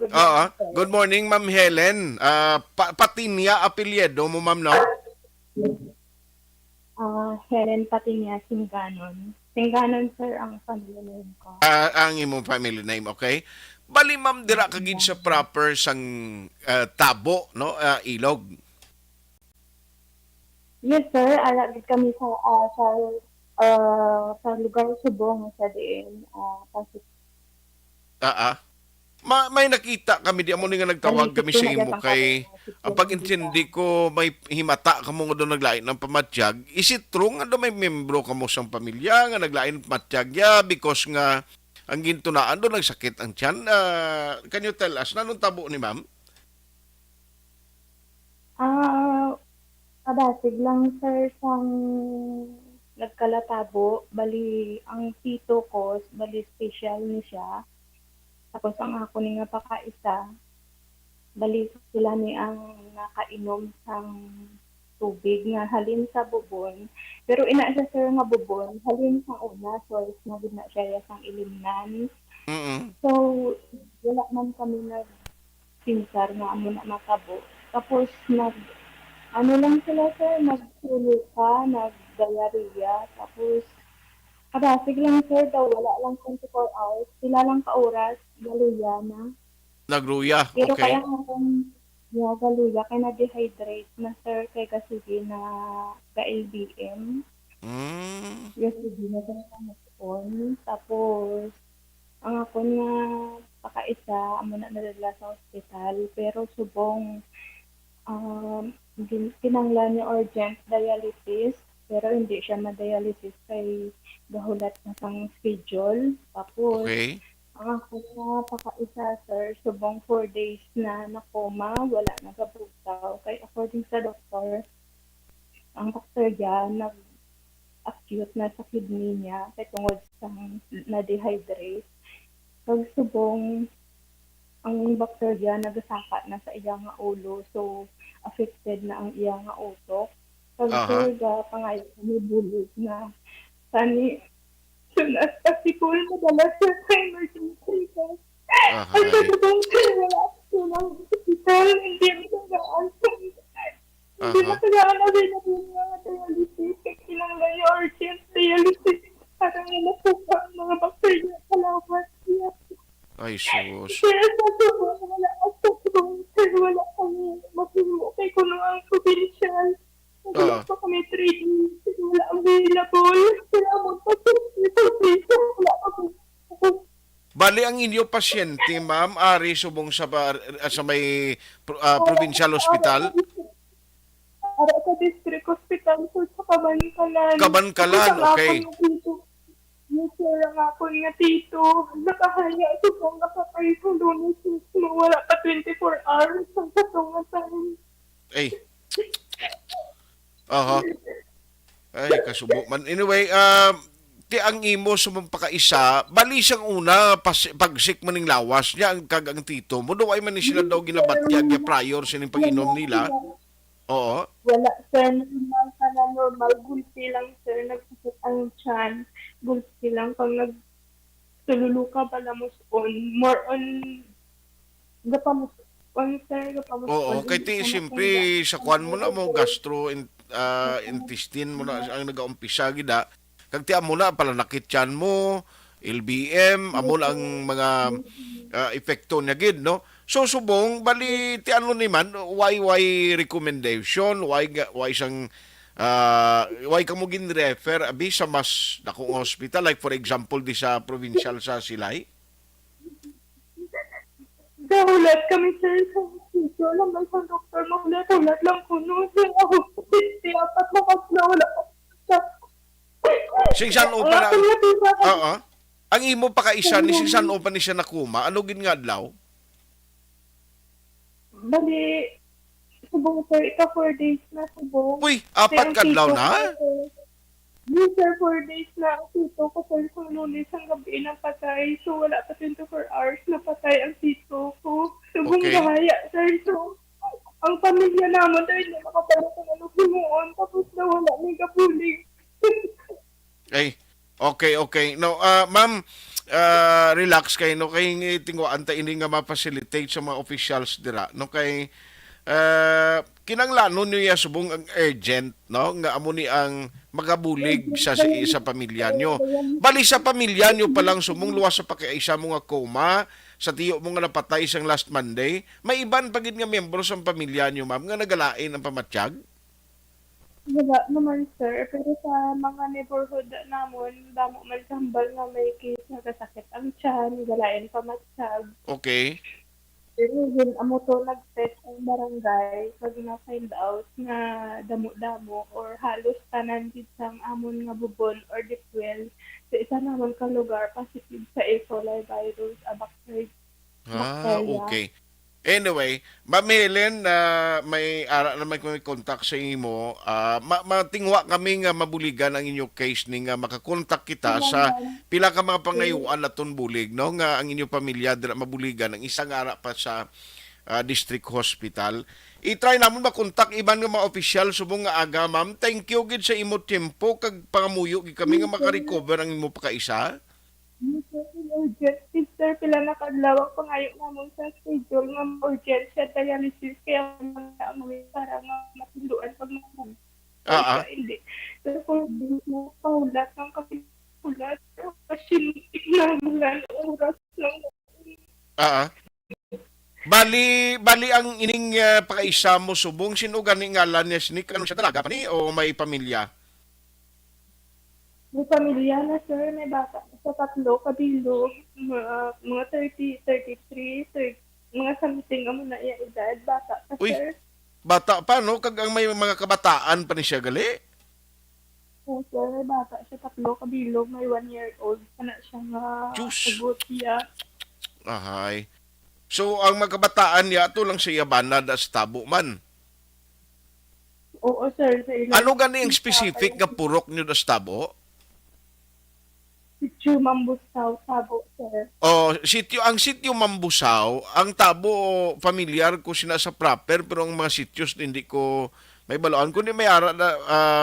Good morning, Ma'am Helen. Patinia apelyido mo, Ma'am, no? Helen Patinia Singanon. Singanon, sir, ang family name ko. Ang imong family name, okay? Bali, Ma'am, dira kagid sa proper sang Tabo, no? Ilog. Yes, sir. Alagid kami sa lugar subong sa diin. May nakita kami di amo ni nga nagtawag kami sa imo kay ang pag-intindi ko may himata kamo nga doon naglain ng pamatyag is it true nga may membro kamo sang pamilya nga naglain ng pamatyag because nga ang gintunaan doon nagsakit ang tiyan can you tell us nanong tabo ni ma'am? Kabasig lang, sir, sang nagkalatabo. Bali, ang tito ko, bali special ni siya. Tapos ang ako ni nga pakaisa, bali sila ni ang nakainom sang tubig nga halin sa bubon. Pero ina siya, sir, nga bubon, halin sa una, source na gina siya sang ilimnan. So, wala man kami nagsinsar nga amo na matabo. Tapos lang sila, sir, nagtuluka, nagdiarrhea, tapos kabasig lang, sir, daw wala lang 24 hours, sila lang ka-oras, galuya na. Nagruya, Pero okay. kaya galuya, kaya na-dehydrate na, sir, kay kasigi na ka-LBM. Kasigi na sa kamukon. Tapos, ang ako na pakaisa, amo na nadala sa hospital, pero subong, kinanglan niya urgent dialysis, pero hindi siya ma-dialysis kay gahulat na pang schedule. Tapos, ang ako na pakaisa, sir, subong 4 days na nakoma, wala nagabutaw. Kay according sa doktor, ang doktor niya, nag-acute na sa kidney niya kay tungod sa na-dehydrate. Pag subong, ang bakterya nagasaka na sa iyang nga ulo, so affected na ang iyang nga utok. Pag surga, pangayon kami bulig na sani sunas pasikul na dala sa emergency. At sa subong wala silang hospital, hindi matagaan. Hindi matagaan na rin na mga dialysis. Kinanglan yung urgent dialysis. Parang napuka ang mga bakterya sa lawas niya. Ay, sus. Kaya sa subong, wala kami matulo kay kuno ang provincial. Wala pa kami 3 days. Wala available. Kaya mo pa wala pa Bali ang inyo pasyente, ma'am, ari subong sa may provincial hospital. Para sa district hospital po sa Kabankalan. Kabankalan, okay. Yung sir ang ako nga tito, nakahaya ito pong nakapay sa lunes mismo, wala pa 24 hours ang katungatan. Ay. Aha. Ay, kasubo man. Anyway, ti ang imo sumampakaisa, bali siyang una, pagsik maning lawas niya, ang kagang tito mo, daw ay man ni sila daw ginabatyag ya prior sining pag-inom nila. Oo. Wala sir, normal, gulpi lang sir, nagsakit ang tiyan, gulpi lang, pag nagtululuka pala mo on, more on, gapamus on sir, gapamus Oo, kay ti siyempre sa kwan mo na mo intestine mo na ang nagaumpisa gida. Kag ti amo na pala nakityan mo, LBM, amo na ang mga epekto niya gid, no? So subong bali ti ano ni man why recommendation, why sang why kamo gin-refer abi sa mas dakong hospital like for example di sa provincial sa Silay? Gahulat kami sir sa sitio lang may sa doktor mahulat lang kuno sir ako apat na wala Singsan o pa na Oo. Ang imo pa kaisa ni singsan o pa ni siya nakuma ano gin nga adlaw? Bali, subong sir, 4 days na subong. Uy, apat kadlaw na? Yes sir, 4 days na ang tito ko sir sa lunes ang gabi ng patay. So wala pa 24 hours na patay ang tito ko. Subong Okay. bahaya sir. So, ang pamilya naman dahil na makapalit ng ano himuon. Tapos na wala may kapulig. Ay, okay. No, ma'am, relax kay no kay tingo anta ini nga ma-facilitate sa mga officials dira no kay kinanglanon niya subong ang urgent no nga amo ni ang magabulig sa pamilya nyo. Bali sa pamilya nyo pa lang sumong luwas sa pakiisa mo nga coma sa tiyo mo nga napatay isang last Monday, may iban pagid nga miyembro sa pamilya nyo ma'am nga nagalain ang pamatyag? Wala naman sir, pero sa mga neighborhood namon, damo man sambal nga may case na kasakit ang tiyan, galain pa matsag. Okay. Pero yun, amo to nag-test ang barangay pag na-find out na damo-damo or halos tanan din sang amon nga bubon or dipwel sa isa naman ka lugar positive sa E. coli virus, bacteria. Okay. Anyway, Ma'am Helen, may ara na may contact sa imo. Matingwa kami nga mabuligan ang inyo case ni nga makakontak kita sa pila ka mga pangayuan naton bulig no nga ang inyo pamilya dira mabuligan ang isang ara pa sa district hospital. I-try namon makontak iban nga mga opisyal subong nga aga ma'am. Thank you gid sa imo tempo kag pangamuyo gid kami nga maka-recover ang imo pakaisa. Urgent, sister, pila na kadlaw pa ngayon namon sa schedule nga urgent sa dialysis kaya mga amoy para nga matinduan pag mga hindi. Pero kung di mo paulat ng kapilulat, pasintik na mulan oras lang. Bali ang ining pakaisa mo subong sino gani ngalan niya sini ano siya talaga pa ni o may pamilya? May pamilya na sir, may bata sa 3 kabilo, mga 30, 33, mga something amo na iya edad, bata pa Uy, sir. bata pa no kag ang may mga kabataan pa ni siya gali. So, sir, may bata siya 3 kabilo, may 1 year old pa na siya nga sagot siya. Ahay. So ang mga kabataan niya to lang siya banad as tabo man. Oo sir, sa ilang Ano gani ang specific nga purok niyo das tabo? Sitio Mambusaw, Tabo, sir. Ang sitio Mambusaw, ang tabo familiar ko sina sa proper pero ang mga sitios hindi ko may baloan kundi may ara na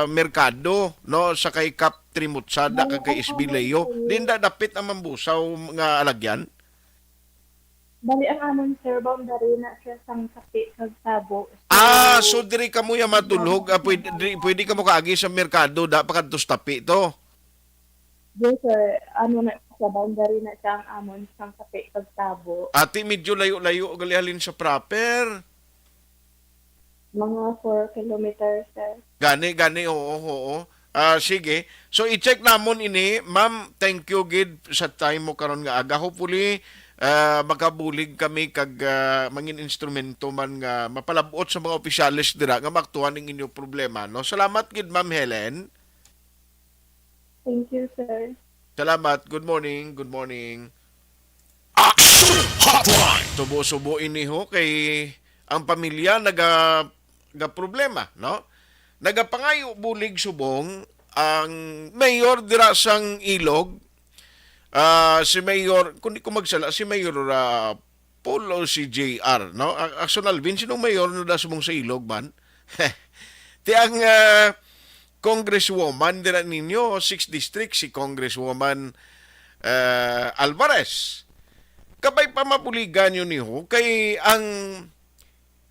merkado no sa kay Cap Trimutsada kay Isbileo. Dinda dapit ang Mambusaw nga alagyan. Bali ang amon sir, boundary na siya sang kapi kag Tabo. So diri kamo ya matulog, pwede ka mo kaagi sa merkado da pa kadto tapi to. Yes sir, ano na sa boundary na siya ang amon sang kapi kag Tabo. Ati medyo layo-layo galihalin sa proper. Mga 4 kilometers sir. Gani oo. Sige. So i-check namon ini, ma'am. Thank you gid sa time mo karon nga aga. Hopefully makabulig kami kag mangin instrumento man nga mapalabot sa mga opisyalis dira nga maktuhan ning inyong problema, no. Salamat gid, Ma'am Helen. Thank you, sir. Salamat. Good morning. Good morning. Action Hotline. Subo-subo ini ho kay ang pamilya naga problema, no? Nagapangayo bulig subong ang mayor dira sang Ilog. Si Mayor, kung di ko magsala, si Mayor Paul o si JR, no? Actually, Alvin, sinong mayor na dasumong sa Ilog man? Ti ang Congresswoman dira ninyo, 6th District, si Congresswoman Alvarez. Kabay pa mapuligan yun niyo, kay ang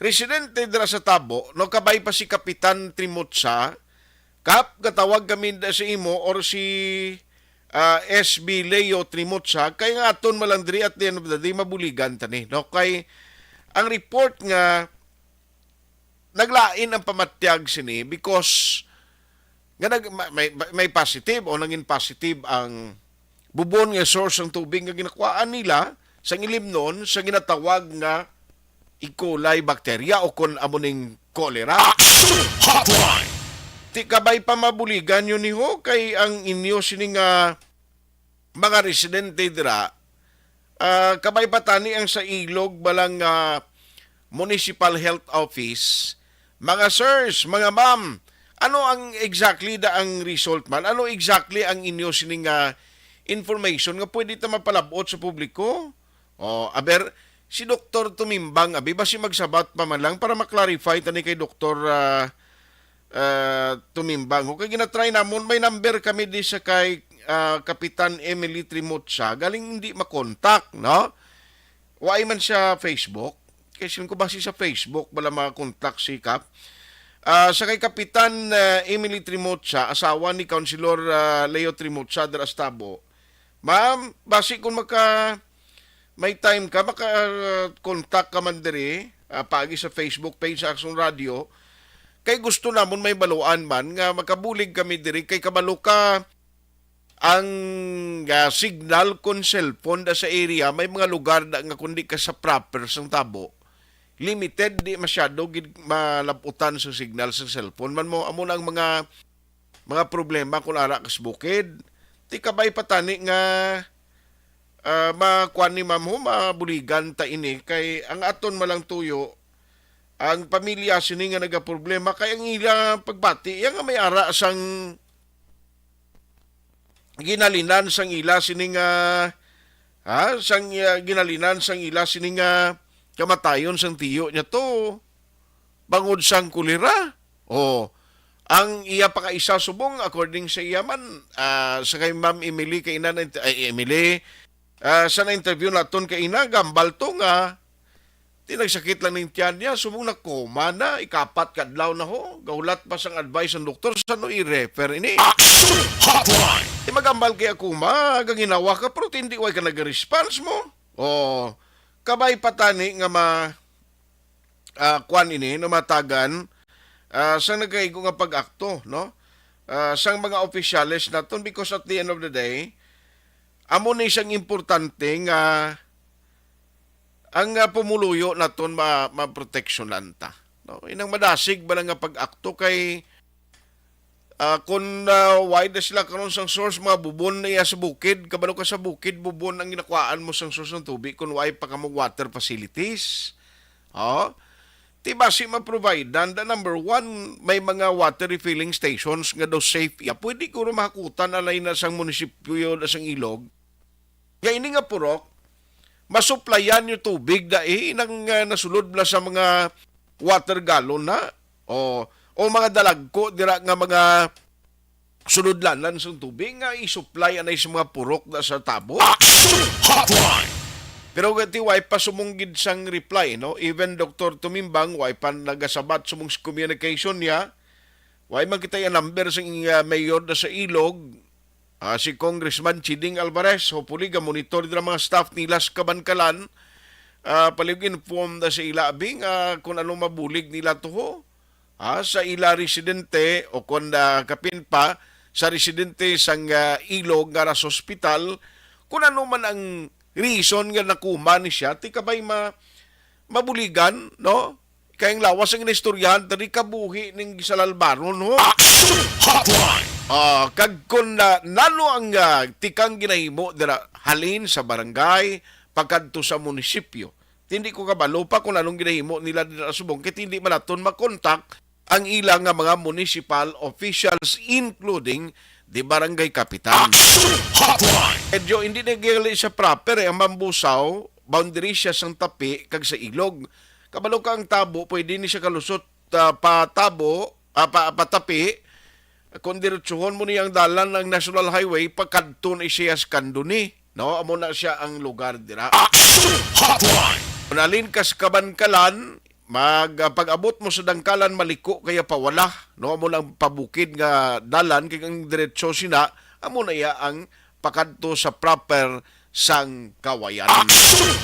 residente dira sa Tabo, no, kabay pa si Kapitan Trimotsa, kap katawag kami da si imo or si SB Leo Trimotsa, kay nga aton malandri at the end of the day mabuligan tani, no, kay ang report nga naglain ang pamatyag sini because nga may positive o naging positive ang bubon nga source ng tubig nga ginakuhaan nila sa ilimnon sa ginatawag nga E. coli bacteria o kon amoning cholera. Hotline. Ti kabay pa mabuligan yun niho kay ang inyo sining mga residente dira kabay pa tani ang sa Ilog balang Municipal Health Office. Mga sirs, mga ma'am, ano ang exactly ang result man? Ano exactly ang inyo sining information nga pwede ta mapalabot sa publiko? O, aber, si Dr. Tumimbang, abi ba si magsabat pa man lang para maklarify tani kay Dr. Tumimbang. O kay ginatry namon, may number kami di sa kay Kapitan Emily Trimotsa, galing hindi makontak, no? Why man siya Facebook? Kasi ko ba sa Facebook, bala makakontak si Kap. Sa kay Kapitan Emily Trimotsa, asawa ni Councilor Leo Trimotsa de Astabo. Ma'am, basi kung may time ka, maka-contact ka man diri, pagi sa Facebook page sa Action Radio, kay gusto namon may baluan man, nga makabulig kami diri, kay kabalo ka ang signal kon cellphone da sa area, may mga lugar da nga kundi ka sa proper sang Tabo, limited, di masyado malaputan sa signal sa cellphone. Man mo, amo na ang mga problema kung ara kas bukid. Ti kabay patani nga makuan ni ma'am ho, mabuligan ta ini kay ang aton malang tuyo ang pamilya sini nga nagaproblema kay ang ila pagbati yang may ara sang ginalinan sang ila sini nga ginalinan sang ila sini nga kamatayon sang tiyo niya to bangod sang kulira. Ang iya pa kaisa subong according sa iya man sa kay Ma'am Emily kay ina Emily sa na-interview naton kay ina, gambal to nga, tinagsakit lang ng tiyan niya, sumong nakoma na, ikapat kadlaw na ho, gaulat pa sang advice ng doktor, sa no i-refer ini. Action Hotline. Magambal kay akuma, ganginawa ka, pero hindi way ka nag-response mo. Kabay patani nga kwan ini, namatagan, sa nagkaigo nga pag-akto, no? Sang mga opisyalis naton, because at the end of the day, amo na isang importante nga ang pumuluyo naton ma-proteksyonan ta. No? Inang madasig ba nga pag-akto kay kung wide sila karon sang source mga bubon na iya sa bukid, kabalo ka sa bukid, bubon ang ginakuhaan mo sang source ng tubig kung wide pa ka mo water facilities. Tiba si ma-provide the number one, may mga water refilling stations nga daw safe. Pwede ko rin mahakutan alay na sang munisipyo na sang Ilog. Kaya ini nga purok, masuplayan yung tubig dahil nang nasulod bla sa mga water gallon na o mga dalagko dira nga mga sulodlanan sa tubig nga i-supply anay sa mga purok na sa Tabo. Action Hotline. Pero gati way pa sumunggid sang reply, no? Even Dr. Tumimbang way pa nagasabat sumung communication niya. Way man kita yung number sa mayor na sa Ilog. Si Congressman Chiding Alvarez, hopefully monitor din ang mga staff nila sa Kabankalan, palig-inform na sa ila abing kung anong mabulig nila to ho. Sa ila residente o kung kapin pa sa residente sang Ilog nga sa ospital kung ano man ang reason nga nakuman siya ti kabay mabuligan, no? Kayang lawas ang inistoryahan tadi kabuhi ning gisalalbaron, no? Hotline. Kag kun nano ang tikang ginahimo dira halin sa barangay pagkadto sa munisipyo. Hindi ko kabalo pa kung anong ginahimo nila dira sa Subong kay hindi man naton makontak ang ilang nga mga municipal officials including di barangay kapitan. Hotline. Medyo hindi nagali siya proper ang Mambusaw, boundary siya sang Tapi kag sa Ilog. Kabalo ka ang Tabo, pwede ni siya kalusot patapi. Kung diretsuhon mo niyang dalan ng National Highway, pagkadto na siya skanduni. No, amo na siya ang lugar dira. Hotline. Nalin kas kabankalan, pag-abot mo sa dangkalan maliko kaya pawala, no, amo lang pabukid nga dalan kay ang diretso sina, amo na iya ang pakadto sa proper sang kawayan.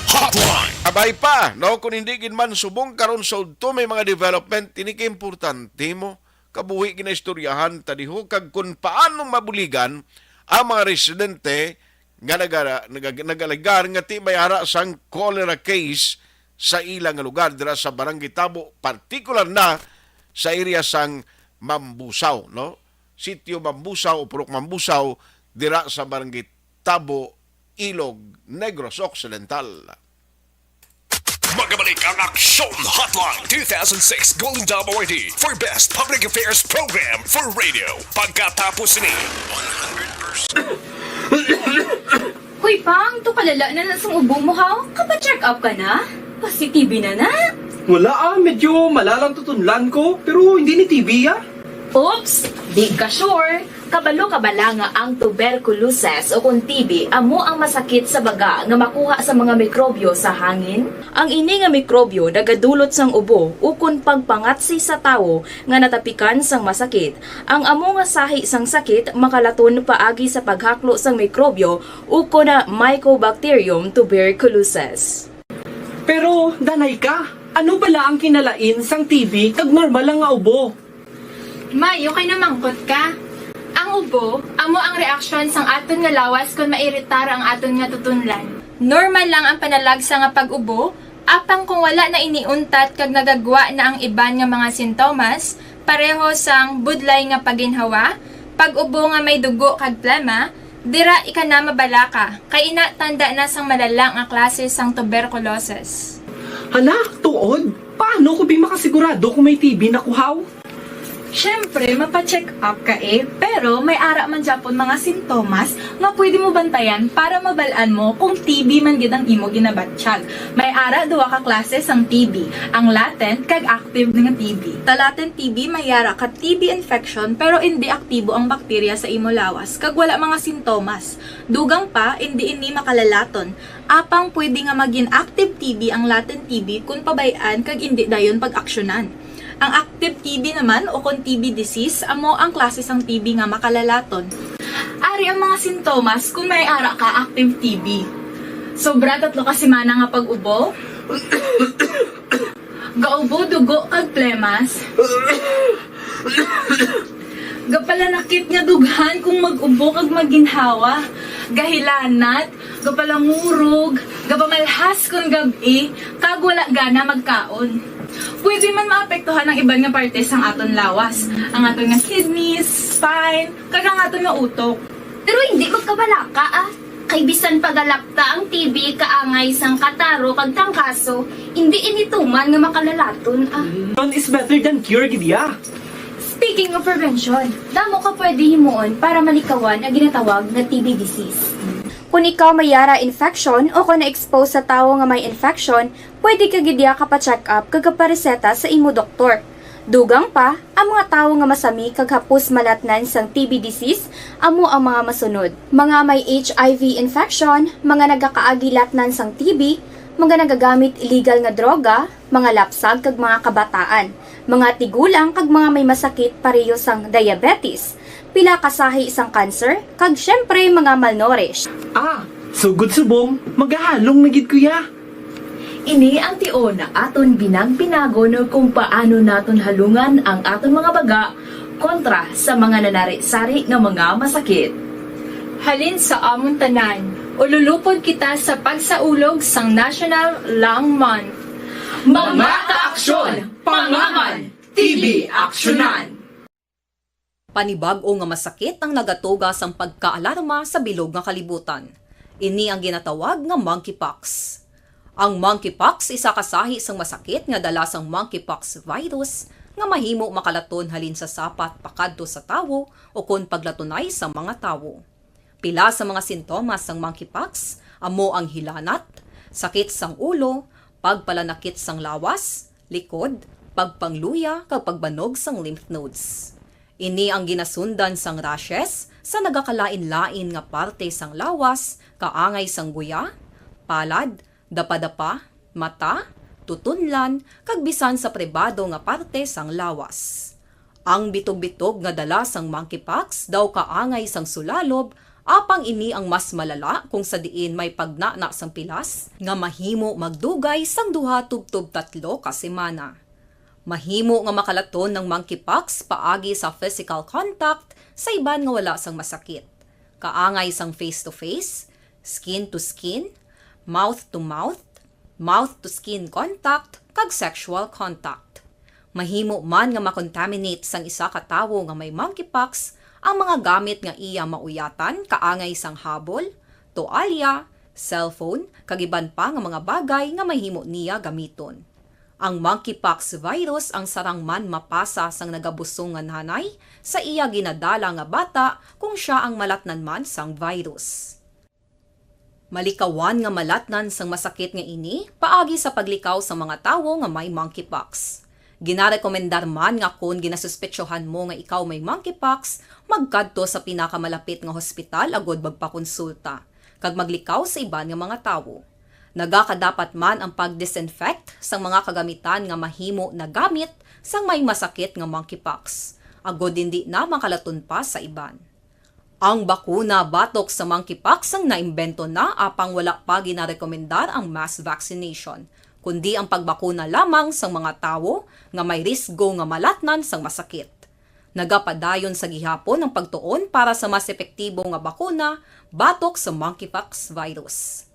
Hotline. Abay pa, no, kung hindi gid man subong karon sa udto may mga development tiniki importante mo kabuhi ginaistoryahan tadiho kag kung paano mabuligan ang mga residente nga nagalagar nga ti may ara sang cholera case sa ilang lugar dira sa Barangay Tabo, particular na sa area sang Mambusaw, no? Sitio Mambusaw o Purok Mambusaw dira sa Barangay Tabo, Ilog, Negros Occidental. Magabalik ang Aksyon Hotline 2006 Golden Dome Awardee for Best Public Affairs Program for Radio. Pagkatapos ni 100%. Hoy, Pang, to kalala na sa ubo mo, ha? Kapa-check up ka na? Positive na na? Wala medyo malalang tutunlan ko, pero hindi ni TV Oops! Di ka sure. Kabalo kabala nga ang tuberculosis o kung TB amo ang masakit sa baga nga makuha sa mga mikrobyo sa hangin. Ang ini nga mikrobyo nagadulot sang ubo o kung pagpangatsi sa tawo nga natapikan sang masakit. Ang amo nga sahi sang sakit makalaton paagi sa paghaklo sang mikrobyo o kung na Mycobacterium tuberculosis. Pero, danay ka, ano bala ang kinalain sang TB kag normal lang nga ubo? May, okay na mangkot ka. Ang ubo, amo ang reaksyon sang aton nga lawas kung mairitar ang aton nga tutunlan. Normal lang ang panalagsa nga pag-ubo, apang kung wala na iniuntat kag nagagwa na ang iban nga mga sintomas, pareho sang budlay nga paginhawa, pag-ubo nga may dugo kag plema, dira ika na mabala ka, kay ina tanda na sang malalang nga klase sang tuberculosis. Hala, tuod? Paano ko makasigurado kung may TB na kuhaw? Siyempre, mapacheck up ka pero may ara man Japon mga sintomas nga pwede mo bantayan para mabalaan mo kung TB man gid ang imo ginabatsyag. May ara duwa ka klase sang TB, ang latent kag active nga TB. Ta latent TB may ara ka TB infection pero hindi aktibo ang bakterya sa imo lawas kag wala mga sintomas. Dugang pa hindi makalalaton. Apang pwede nga maging active TB ang latent TB kung pabayaan kag hindi dayon pag-aksyonan. Ang active TB naman o kung TB disease, amo ang klase sang TB nga makalalaton. Ari ang mga sintomas kung may ara ka active TB. Sobra 3 kasimana nga pag-ubo, gaubo, dugo, kag plemas, gapalanakit nga dughan kung mag-ubo kag maginhawa, gahilanat, gapalangurog, gapamalhas kung gabi, kag wala gana magkaon. Pwede man maapektuhan ang iban nga parte sang aton lawas, ang aton nga kidneys, spine, kag ang aton nga utok. Pero hindi ko kabalaka Kay bisan pagalakta ang TB kaangay sang kataro kag tangkaso, hindi inituman nga makalalaton None is better than cure, gidya. Speaking of prevention, damo ka pwede himuon para malikawan ang ginatawag na TB disease. Kung ikaw may yara infection o kung na-expose sa tao nga may infection, pwede ka gidya ka pa-check up kag pareseta sa imo doktor. Dugang pa, ang mga tao nga masami kag hapos malatnan sang TB disease, amo ang mga masunod. Mga may HIV infection, mga nagakaagilatnan sang TB, mga nagagamit illegal nga droga, mga lapsag kag mga kabataan, mga tigulang kag mga may masakit pareho sang diabetes, pila kasahi isang cancer, kag syempre mga malnourished. So good subong, magahalong nagid kuya. Ini ang tiyon na aton binag-binago no kung paano naton halungan ang aton mga baga kontra sa mga nanari-sari nga mga masakit. Halin sa amon tanan, ululupod kita sa pagsaulog sang National Lung Month. Mga kaaksyon, pangaman, TV aksyonan. Panibag-o nga masakit ang nagatuga sang pagkaalarma sa bilog nga kalibutan. Ini ang ginatawag nga monkeypox. Ang monkeypox isa kasahi sang masakit nga dala sang monkeypox virus nga mahimo makalaton halin sa sapat pakadto sa tawo o kon paglatunay sa mga tawo. Pila sa mga sintomas sang monkeypox amo ang hilanat, sakit sang ulo, pagpalanakit sang lawas, likod, pagpangluya kag pagbanog sang lymph nodes. Ini ang ginasundan sang rashes sa nagakalain-lain nga parte sang lawas, kaangay sang guya, palad, dapa-dapa, mata, tutunlan, kag bisan sa pribado nga parte sang lawas. Ang bitog-bitog nga dala sang monkeypox daw kaangay sang sulalob, apang ini ang mas malala kung sa diin may pagnana sang pilas nga mahimo magdugay sang 2 tubtob 3 ka semana. Mahimo nga makalaton ng monkeypox paagi sa physical contact sa iban nga wala sang masakit. Kaangay sang face-to-face, skin-to-skin, mouth-to-mouth, mouth-to-skin contact, kag sexual contact. Mahimo man nga makontaminate sang isa ka tawo nga may monkeypox ang mga gamit nga iya mauyatan kaangay sang habol, toalya, cellphone, kag iban pa nga mga bagay nga mahimo niya gamiton. Ang monkeypox virus ang sarang man mapasa sang nagabusong nga nanay sa iya ginadala nga bata kung siya ang malatnan man sang virus. Malikawan nga malatnan sang masakit nga ini paagi sa paglikaw sa mga tawo nga may monkeypox. Ginarekomendar man nga kung ginasuspetsyohan mo nga ikaw may monkeypox, magkadto sa pinakamalapit nga hospital agod magpakonsulta, kag maglikaw sa iban nga mga tawo. Nagakadapat man ang pag-disinfect sa mga kagamitan nga mahimo na gamit sang may masakit nga monkeypox, agod hindi na makalaton pa sa iban. Ang bakuna batok sa monkeypox ang naimbento na apang wala pa ginarekomendar ang mass vaccination, kundi ang pagbakuna lamang sa mga tawo nga may risgo nga malatnan sang masakit. Nagapadayon sa gihapon ang pagtuon para sa mas epektibo nga bakuna batok sa monkeypox virus.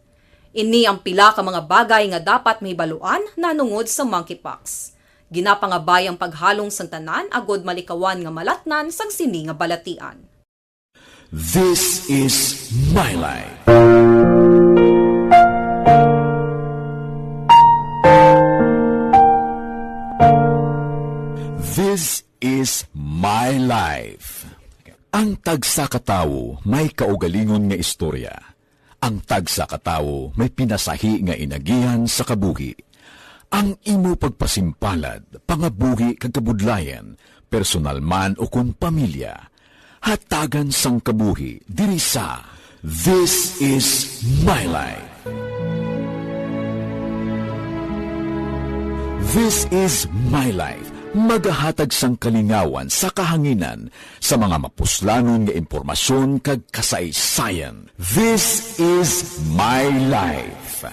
Ini ang pila ka mga bagay nga dapat mahibaluan nanungod sa monkeypox. Ginapangabay ang paghalong sang tanan agod malikawan nga malatnan sang sini nga balatian. This is my life. This is my life. Ang tagsa ka tawo may kaugalingon nga istorya. Ang tagsa ka tawo may pinasahi nga inagihan sa kabuhi. Ang imo pagpasimpalad, pangabuhi kag kabudlayan, personal man o kun pamilya, hatagan sang kabuhi diri sa This is my life. This is my life. Magahatag sang kalingawan sa kahanginan sa mga mapuslanon nga impormasyon kag kasaysayan. This is my life.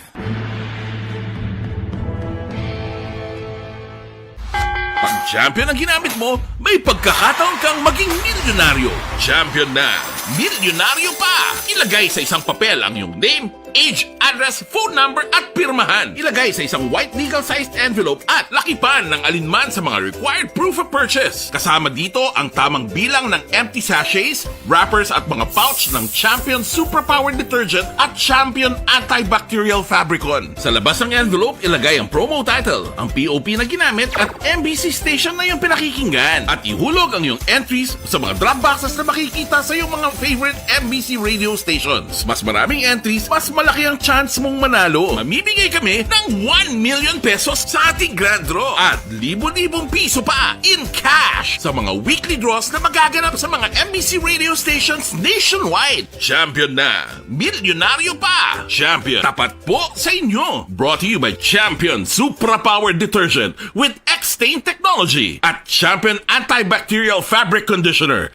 Pag champion ang ginamit mo, may pagkakataon kang maging milyonaryo. Champion na, milyonaryo pa! Ilagay sa isang papel ang iyong name, age, address, phone number at pirmahan. Ilagay sa isang white legal-sized envelope at lakipan ng alinman sa mga required proof of purchase. Kasama dito ang tamang bilang ng empty sachets, wrappers at mga pouch ng Champion Superpower Detergent at Champion Antibacterial Fabricon. Sa labas ng envelope, ilagay ang promo title, ang POP na ginamit at MBC station na yung pinakikinggan. At ihulog ang iyong entries sa mga drop boxes na makikita sa iyong mga favorite MBC radio stations. Mas maraming entries, mas malaki ang chance mong manalo. Mamimigay kami ng 1 million pesos sa ating grand draw at libo-libong piso pa in cash sa mga weekly draws na magaganap sa mga MBC radio stations nationwide. Champion na, milyonaryo pa. Champion, tapat po sa inyo. Brought to you by Champion Superpower Detergent with X-Stain Technology at Champion Antibacterial Fabric Conditioner.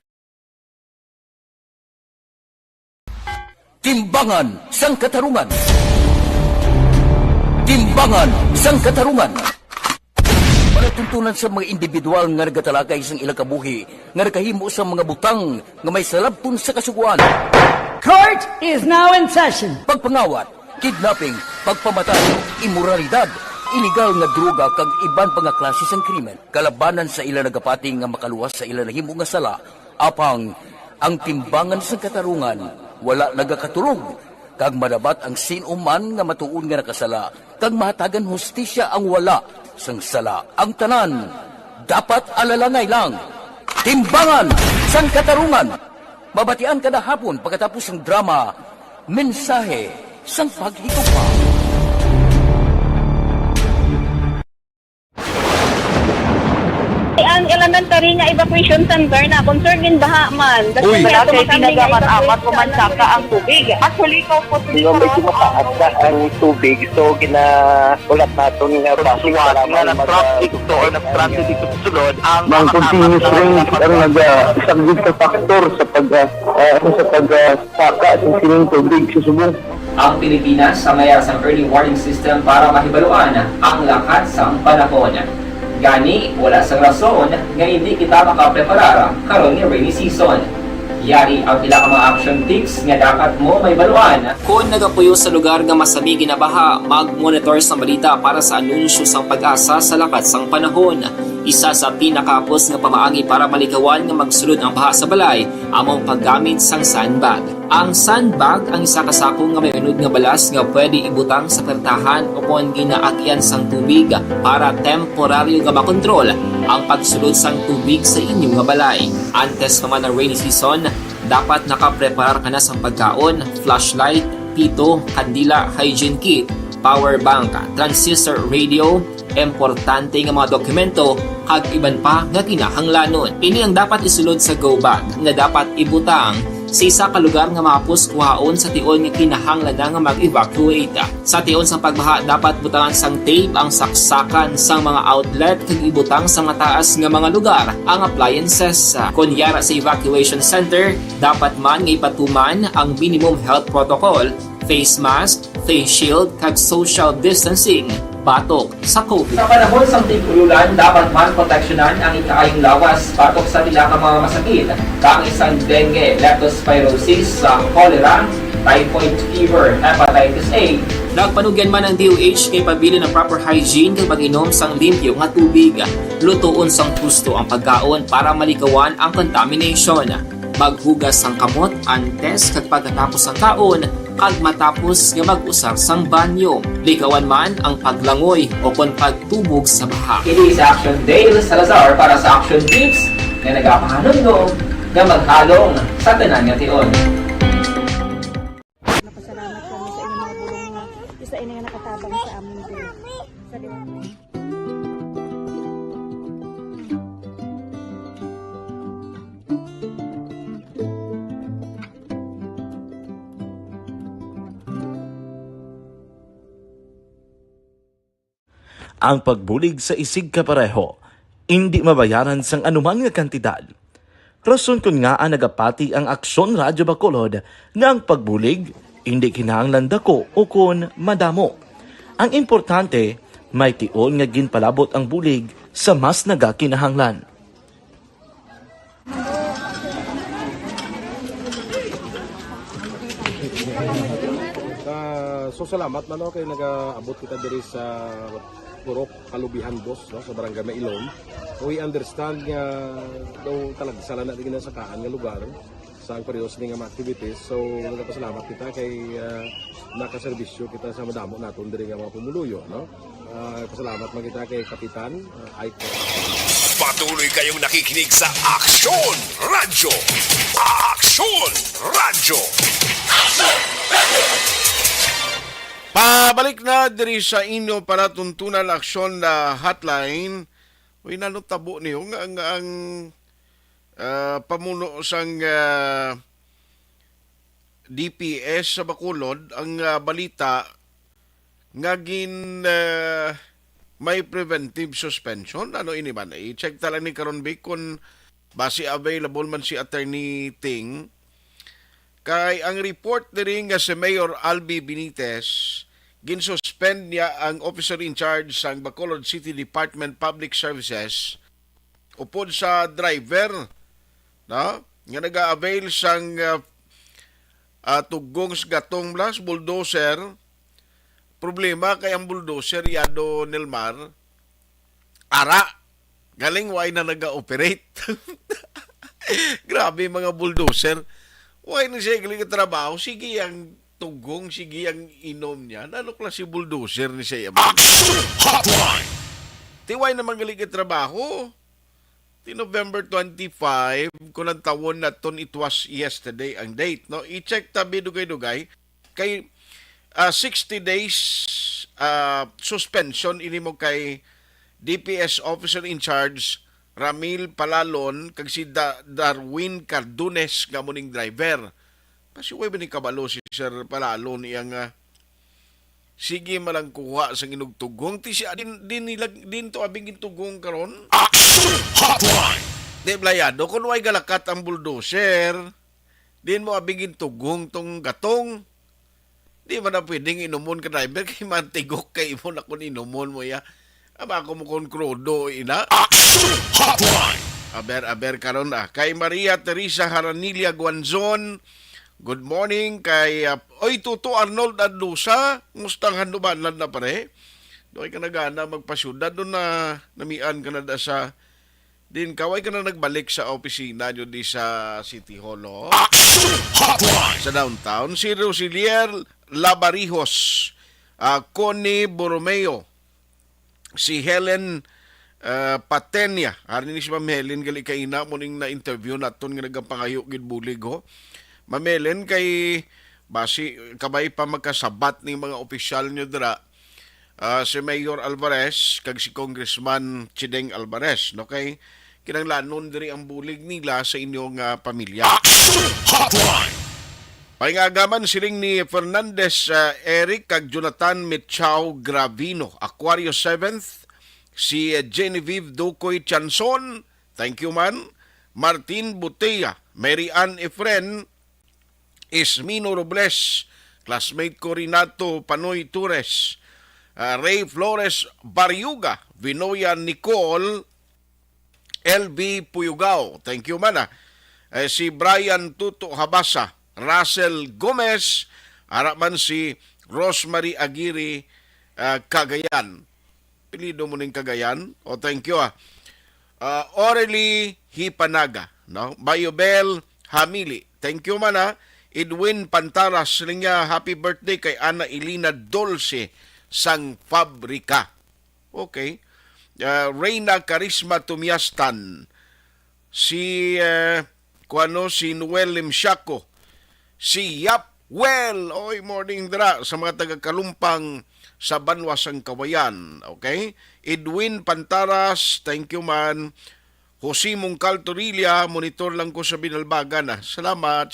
Timbangan sang katarungan. Timbangan sang katarungan. patuntunan sa mga individual nga nagatalakay sa ilang kabuhi nga nakahimo sa mga butang nga may salabton sa kasuguan. Court is now in session. Pagpangawat, kidnapping, pagpamatay, immoralidad, illegal nga droga kag iban pa nga klase sang krimen. Kalabanan sa ila nagapati nga makaluwas sa ila nahimo nga sala, apang ang timbangan sa katarungan wala nagakatulog. Kag madabat ang sinuman nga matuon nga nakasala, kag mahatagan hustisya ang wala sang sala. Ang tanan dapat alalangay lang. Timbangan sang katarungan. Mabatian kada hapon pagkatapos ng drama, mensahe sang paghigugma. Ang elementary nga evacuation center na concern din baha man. Uy. Kaya pinagamat-amat kumansaka ang tubig. Actually, ko po Medyo mataas na ang tubig. So, ulat natin nga Suwat nga ng traffic to or nag-traffic dito sa sulod ang Mang continuous rin ang isang good sa factor sa pagsaka ng sining tubig sa subong. Ang Pilipinas sa mayroon sa early warning system para mahibaluan ang lakat sa panahon. Gani, wala sa rason nga hindi kita makapreparar karon ni rainy season. Yari ang pila ka mga action tips nga dapat mo may baluan. Kung nagapuyo sa lugar nga masabi ginabaha, mag-monitor sa balita para sa anunsyo sang pag-asa sa lakat sang panahon. Isa sa pinakapos nga pamaagi para malikawan nga magsulod ang baha sa balay, among paggamit sang sandbag. Ang sandbag ang isa ka sako nga may unod nga balas nga pwede ibutang sa pertahan o kung ginaagyan sang tubig para temporaryo nga makontrol ang pagsulod sang tubig sa inyong nga balay. Antes naman ng rainy season, dapat nakapreparar ka na sang pagkaon, flashlight, pito, kandila, hygiene kit, power bank, transistor radio, importante nga mga dokumento kag iban pa nga kinahanglanon. Ini ang dapat isulod sa go bag nga dapat ibutang sa isa ka lugar nga mapus kuhaon sa tion nga kinahanglan nga mag-evacuate. Sa tion sa pagbaha dapat butangan sang tape ang saksakan sang mga outlet kag ibutang sa mataas nga mga lugar ang appliances. Kunyara sa evacuation center, dapat man nga ipatuman ang minimum health protocol, face mask, face shield kag social distancing. Batok sa COVID. Sa panahon sa tig-ululan, dapat man proteksyonan ang ikaayong lawas batok sa pila ka mga masakit. Kang isang dengue, leptospirosis, cholera, typhoid fever, hepatitis A. Nagpanugyan man ang DOH kay pabili ng proper hygiene kay pag-inom sang limpyo nga tubig. Lutuon sang gusto ang pagkaon para malikawan ang contamination. Maghugas sang kamot antes kag pagkatapos ang kaon kag matapos nga mag-usar sang banyo. Likawan man ang paglangoy o kon pagtubog sa baha. Kini sa Action Dale Salazar para sa Action Tips nga nagapahanundong nga maghalong sa tanan nga tion. Napasalamat kami sa inyong mga bulong nga isa ini nga nakatabang sa amin din. Sa Ang pagbulig sa isig kapareho, hindi mabayaran sang anuman nga kantidad. Rason kun nga ang nagapati ang Aksyon Radyo Bacolod nga ang pagbulig, hindi kinahanglan dako o kun madamo. Ang importante, may tion nga ginpalabot ang bulig sa mas nagakinahanglan. So salamat man kay nagaabot kita diri sa Purok Kalubihan Boss sa Barangay Mailom. We understand nga daw talaga sala na din sa kaan nga lugar sa ang parehas ni nga activities. So nagapasalamat kita kay nakaserbisyo kita sa madamo naton diri nga mga pumuluyo, no? Pasalamat man kita kay Kapitan Aiko. Patuloy kayong nakikinig sa Aksyon Radyo. Aksyon Radyo. Pabalik na diri sa inyo para tuntunan aksyon na hotline. Uy, nanotabo niyo ang pamuno sang DPS sa Bacolod ang balita nga may preventive suspension. Ano ini man? I-check talang ni karon ba kung base available man si Attorney Ting. Kay ang report diri nga si Mayor Albi Benitez ginsuspend niya ang officer in charge sa Bacolod City Department Public Services upod sa driver, no? Nga nag-avail sang tugong sa gatong blas bulldozer. Problema kay ang bulldozer yado Nilmar ara galing way na naga-operate. Grabe mga bulldozer. Way na siya galing trabaho, sige ang tugong, sige ang inom niya. Ano klase bulldozer ni siya? Tiway na magaling trabaho. Ti November 25, kunang tawon na ton, it was yesterday ang date, no? I-check tabi dugay-dugay kay 60 days suspension ini mo kay DPS officer in charge Ramil Palalon kag si Darwin Cardunes nga muning driver. Kasi way ba ni kabalo si Sir Palalon iyang sige malang kuha sa inugtugong ti siya din to abing gintugong karon. Di blayado kun way galakat ang bulldozer din mo abing gintugong tong gatong. Di man na pwedeng inumon ka driver kay mantigok kay mo na kun inumon mo ya. Aba ako mo kon krodo ina. Aber karon kay Maria Teresa Haranilla Guanzon. Good morning kay oy Tuto Arnold Adlusa, mustang handumanan na pare. Doy ka nagana magpasyudad do na namian ka na da sa din kaway ka na nagbalik sa opisina nyo di sa City Hall, no? Sa downtown si Rosilier Labarijos, Connie Borromeo, si Helen Patenya. Hari ni si Ma'am Helen gali kaina mo ning na interview naton nga nagapangayo gid bulig ho. Ma'am Helen kay basi kabay pa magkasabat ning mga opisyal nyo dira, si Mayor Alvarez kag si Congressman Chideng Alvarez, no? Kay kinanglanon diri ang bulig nila sa inyong pamilya. Paingagaman siling ni Fernandez Eric kag Jonathan Michao Gravino, Aquarius 7th, si Genevieve Ducoy Chanson, thank you man, Martin Butea, Mary Ann Efren, Ismino Robles, classmate ko Renato Panoy Torres, Ray Flores Bariuga, Vinoya Nicole, LB Puyugao, thank you man si Brian Tuto Habasa, Russell Gomez, araman si Rosemary Aguirre Cagayan. Pilido mo ning Cagayan. Thank you Orely Hipanaga, no? Bayobel Hamili, thank you man Edwin Pantaras niya, happy birthday kay Ana Elina Dolce sang Fabrika. Okay. Reyna Karisma Tumiastan, si si Noel Limsiaco, si Yap Well, oy morning dra sa mga taga-Kalumpang sa Banwas ang Kawayan. Okay? Edwin Pantaras, thank you man. Jose Mungcal Torilla, monitor lang ko sa Binalbagan. Salamat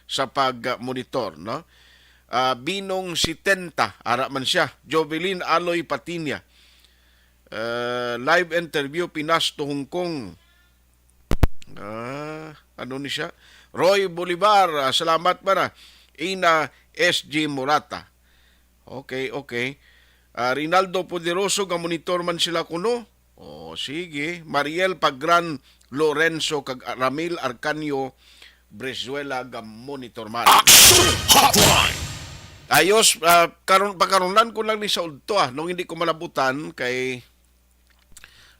sa pag-monitor, no? Binong Sitenta, ara man siya. Jovelyn Aloy Patinya. Live interview Pinas to Hong Kong. Ano ni siya? Roy Bolivar, salamat ba na? Ina SG Murata. Okay. Rinaldo Poderoso, monitor man sila kuno. Sige. Mariel Pagran Lorenzo kag Ramil Arcanio Brezuela monitor man. Ayos, pakaronan ko lang ni sa udto nung hindi ko malabutan kay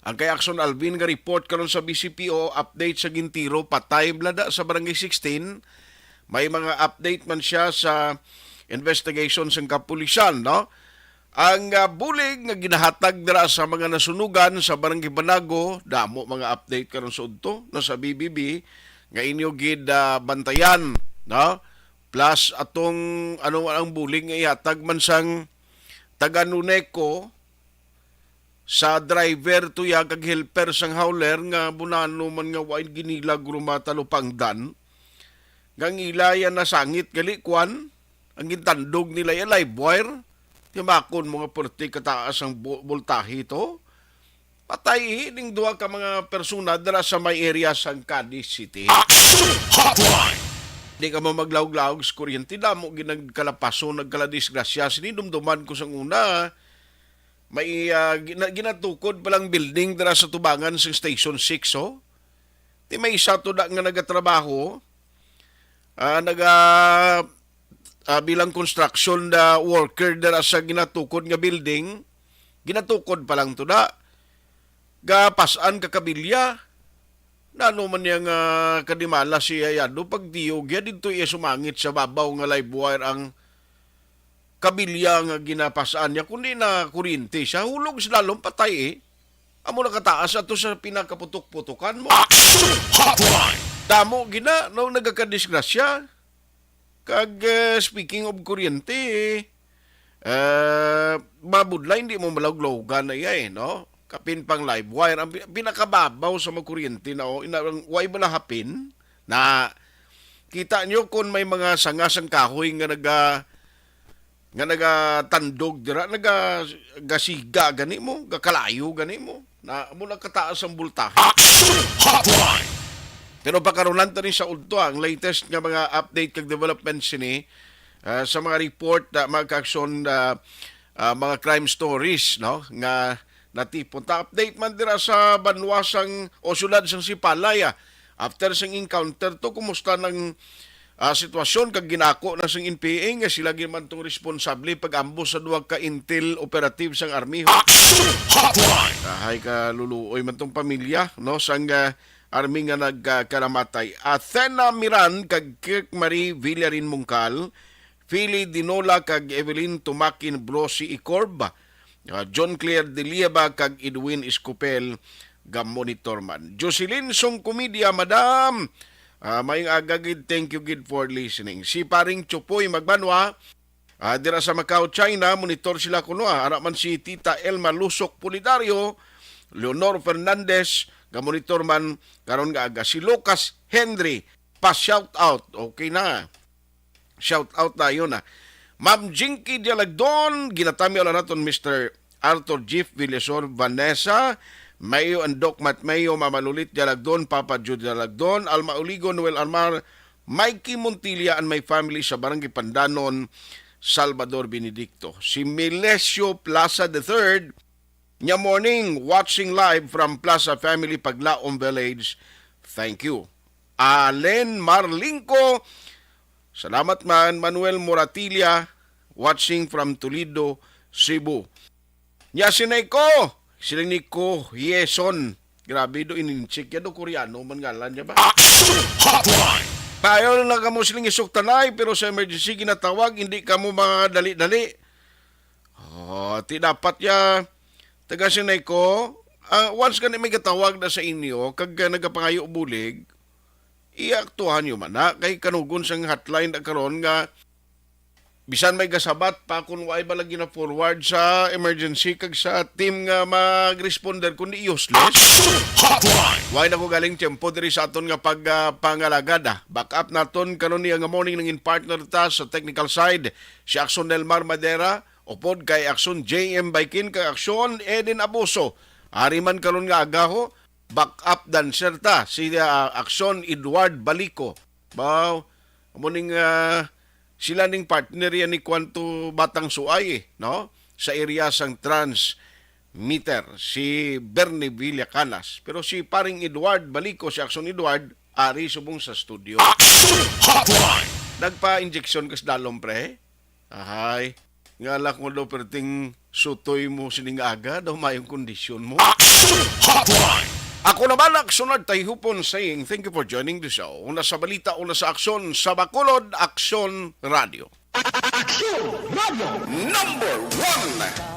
ang kay Action Alvin nga report karon sa BCPO update sa Gintiro, patay blada sa Barangay 16. May mga update man siya sa investigation sa kapulisan, no? Ang bulig nga ginahatag dira sa mga nasunugan sa Barangay Banago, damo mga update karon sa udto no sa BBB nga inyo gid bantayan, no? Plus atong ang bulig nga ihatag man sang taga Nuneco sa driver tuya kag helper sang hauler nga bunano man nga way ginilag rumatalupangdan gang ilaya na sangit gali kwan ang gintandog nila ya live wire timakon mga perti kataas ang voltahe to patay ning duha ka mga persona dira sa may area sang Cadiz City. Di ka mo maglaog-laog sa kuryente, damo ginagkalapaso, nagkaladisgrasya. Sinidumduman ko sa una, may ginatukod palang building dara sa tubangan sa Station 6, oh. Di may isa to da nga nagatrabaho, bilang construction na worker dara sa ginatukod nga building, ginatukod palang to da, gapasan kakabilya, nano man yung kadimala si Ayado, pag diyog ya, dito iya sumangit sa babaw nga live wire ang kabilya nga ginapasaan niya, kundi na kuryente siya, hulog sa lalong patay eh. Amo nakataas ato sa pinakaputok-putukan mo. Damo gina, no nagakadisgrasya. Kag speaking of kuryente, mabudla, hindi mo malawg-lawgan na iya eh, no? Kapin pang live wire, ang pinakababaw sa magkuryente na way ba hapin na kita nyo kung may mga sangasang kahoy nga nagatandog dira, nagasiga gani mo, gakalayo gani mo, na mula kataas ang bultahe. Pero pagkaroon rin sa udto, ang latest nga mga update kag developments ni sa mga report, mga kaaksyon, mga crime stories, no, nga natipon. Ta-update man dira sa banwasang o sulad sang Sipalaya. After sang encounter to, kumusta ng sitwasyon kag ginako na sang NPA nga sila man tong responsable pag-ambos sa duwag ka intel operative sang army. Kahay ka luluoy man tong pamilya, no, sang army nga nagkaramatay. Athena Miran kag Kirk Marie Villarin Mungkal, Philly Dinola kag Evelyn Tumakin Brosi Icorba, John Claire De Lieba kag Edwin Escopel ga monitor man. Jocelyn Song Comedia, Madam, mayong agagid, thank you gid for listening. Si paring Chupoy Magbanwa, dira sa Macau, China, monitor sila kuno. Araman si Tita Elma Lusok Pulidario, Leonor Fernandez ga monitor man karon nga aga. Si Lucas Henry pa shout out, okay na, shout out na yun na. Ma'am Jinky Dialagdon, ginatami ala naton Mr. Arthur Jeff Villasor Vanessa, Mayo and Doc Mat Mayo, Mama Lulit Dialagdon, Papa Jude Dialagdon, Alma Uligo, Noel Armar, Mikey Montilla and my family sa Barangay Pandanon, Salvador Benedicto. Si Milesio Plaza III, nya morning, watching live from Plaza Family Paglaom Village. Thank you. Allen Marlinco, salamat man. Manuel Moratilia, watching from Toledo, Cebu. Nya sinay ko, sila Nico Yeson. Grabe do ininchik ya do Koreano man ngalan niya ba? Payo na kamo siling isuktanay pero sa emergency ginatawag hindi kamo mga dali-dali. Ti dapat ya taga sinay ko. Once ka na may katawag na sa inyo kag nagapangayo bulig, iaktuhan nyo man na kay kanugon sang hotline na karon nga bisan may gasabat pa kung why ba lagi na forward sa emergency kag sa team nga mag-responder kundi useless. Why na ko galing tempo diri sa aton nga pagpangalagad. Back up naton karon niya nga morning nangin partner ta sa technical side si Axon Delmar Madera upod kay Axon JM Baikin kay Axon Eden Abuso. Ari man karon nga agaho backup dancer ta si Axon Edward Balico. Bao amuning sila ning partner yan ni Kwanto Batang Suay, no? Sa area sang transmitter si Bernie Villacanas. Pero si paring Edward Balico, si Axon Edward, ari subong sa studio. Nagpa-injection kas dalom pre. Ahay. Ngala ko daw perting sutoy mo sining aga daw mayong kondisyon mo. Ako naman Akson Tayhupon saying thank you for joining the show. Una sa balita, una sa aksyon, sa Bacolod, Aksyon Radio. Aksyon Radio #1.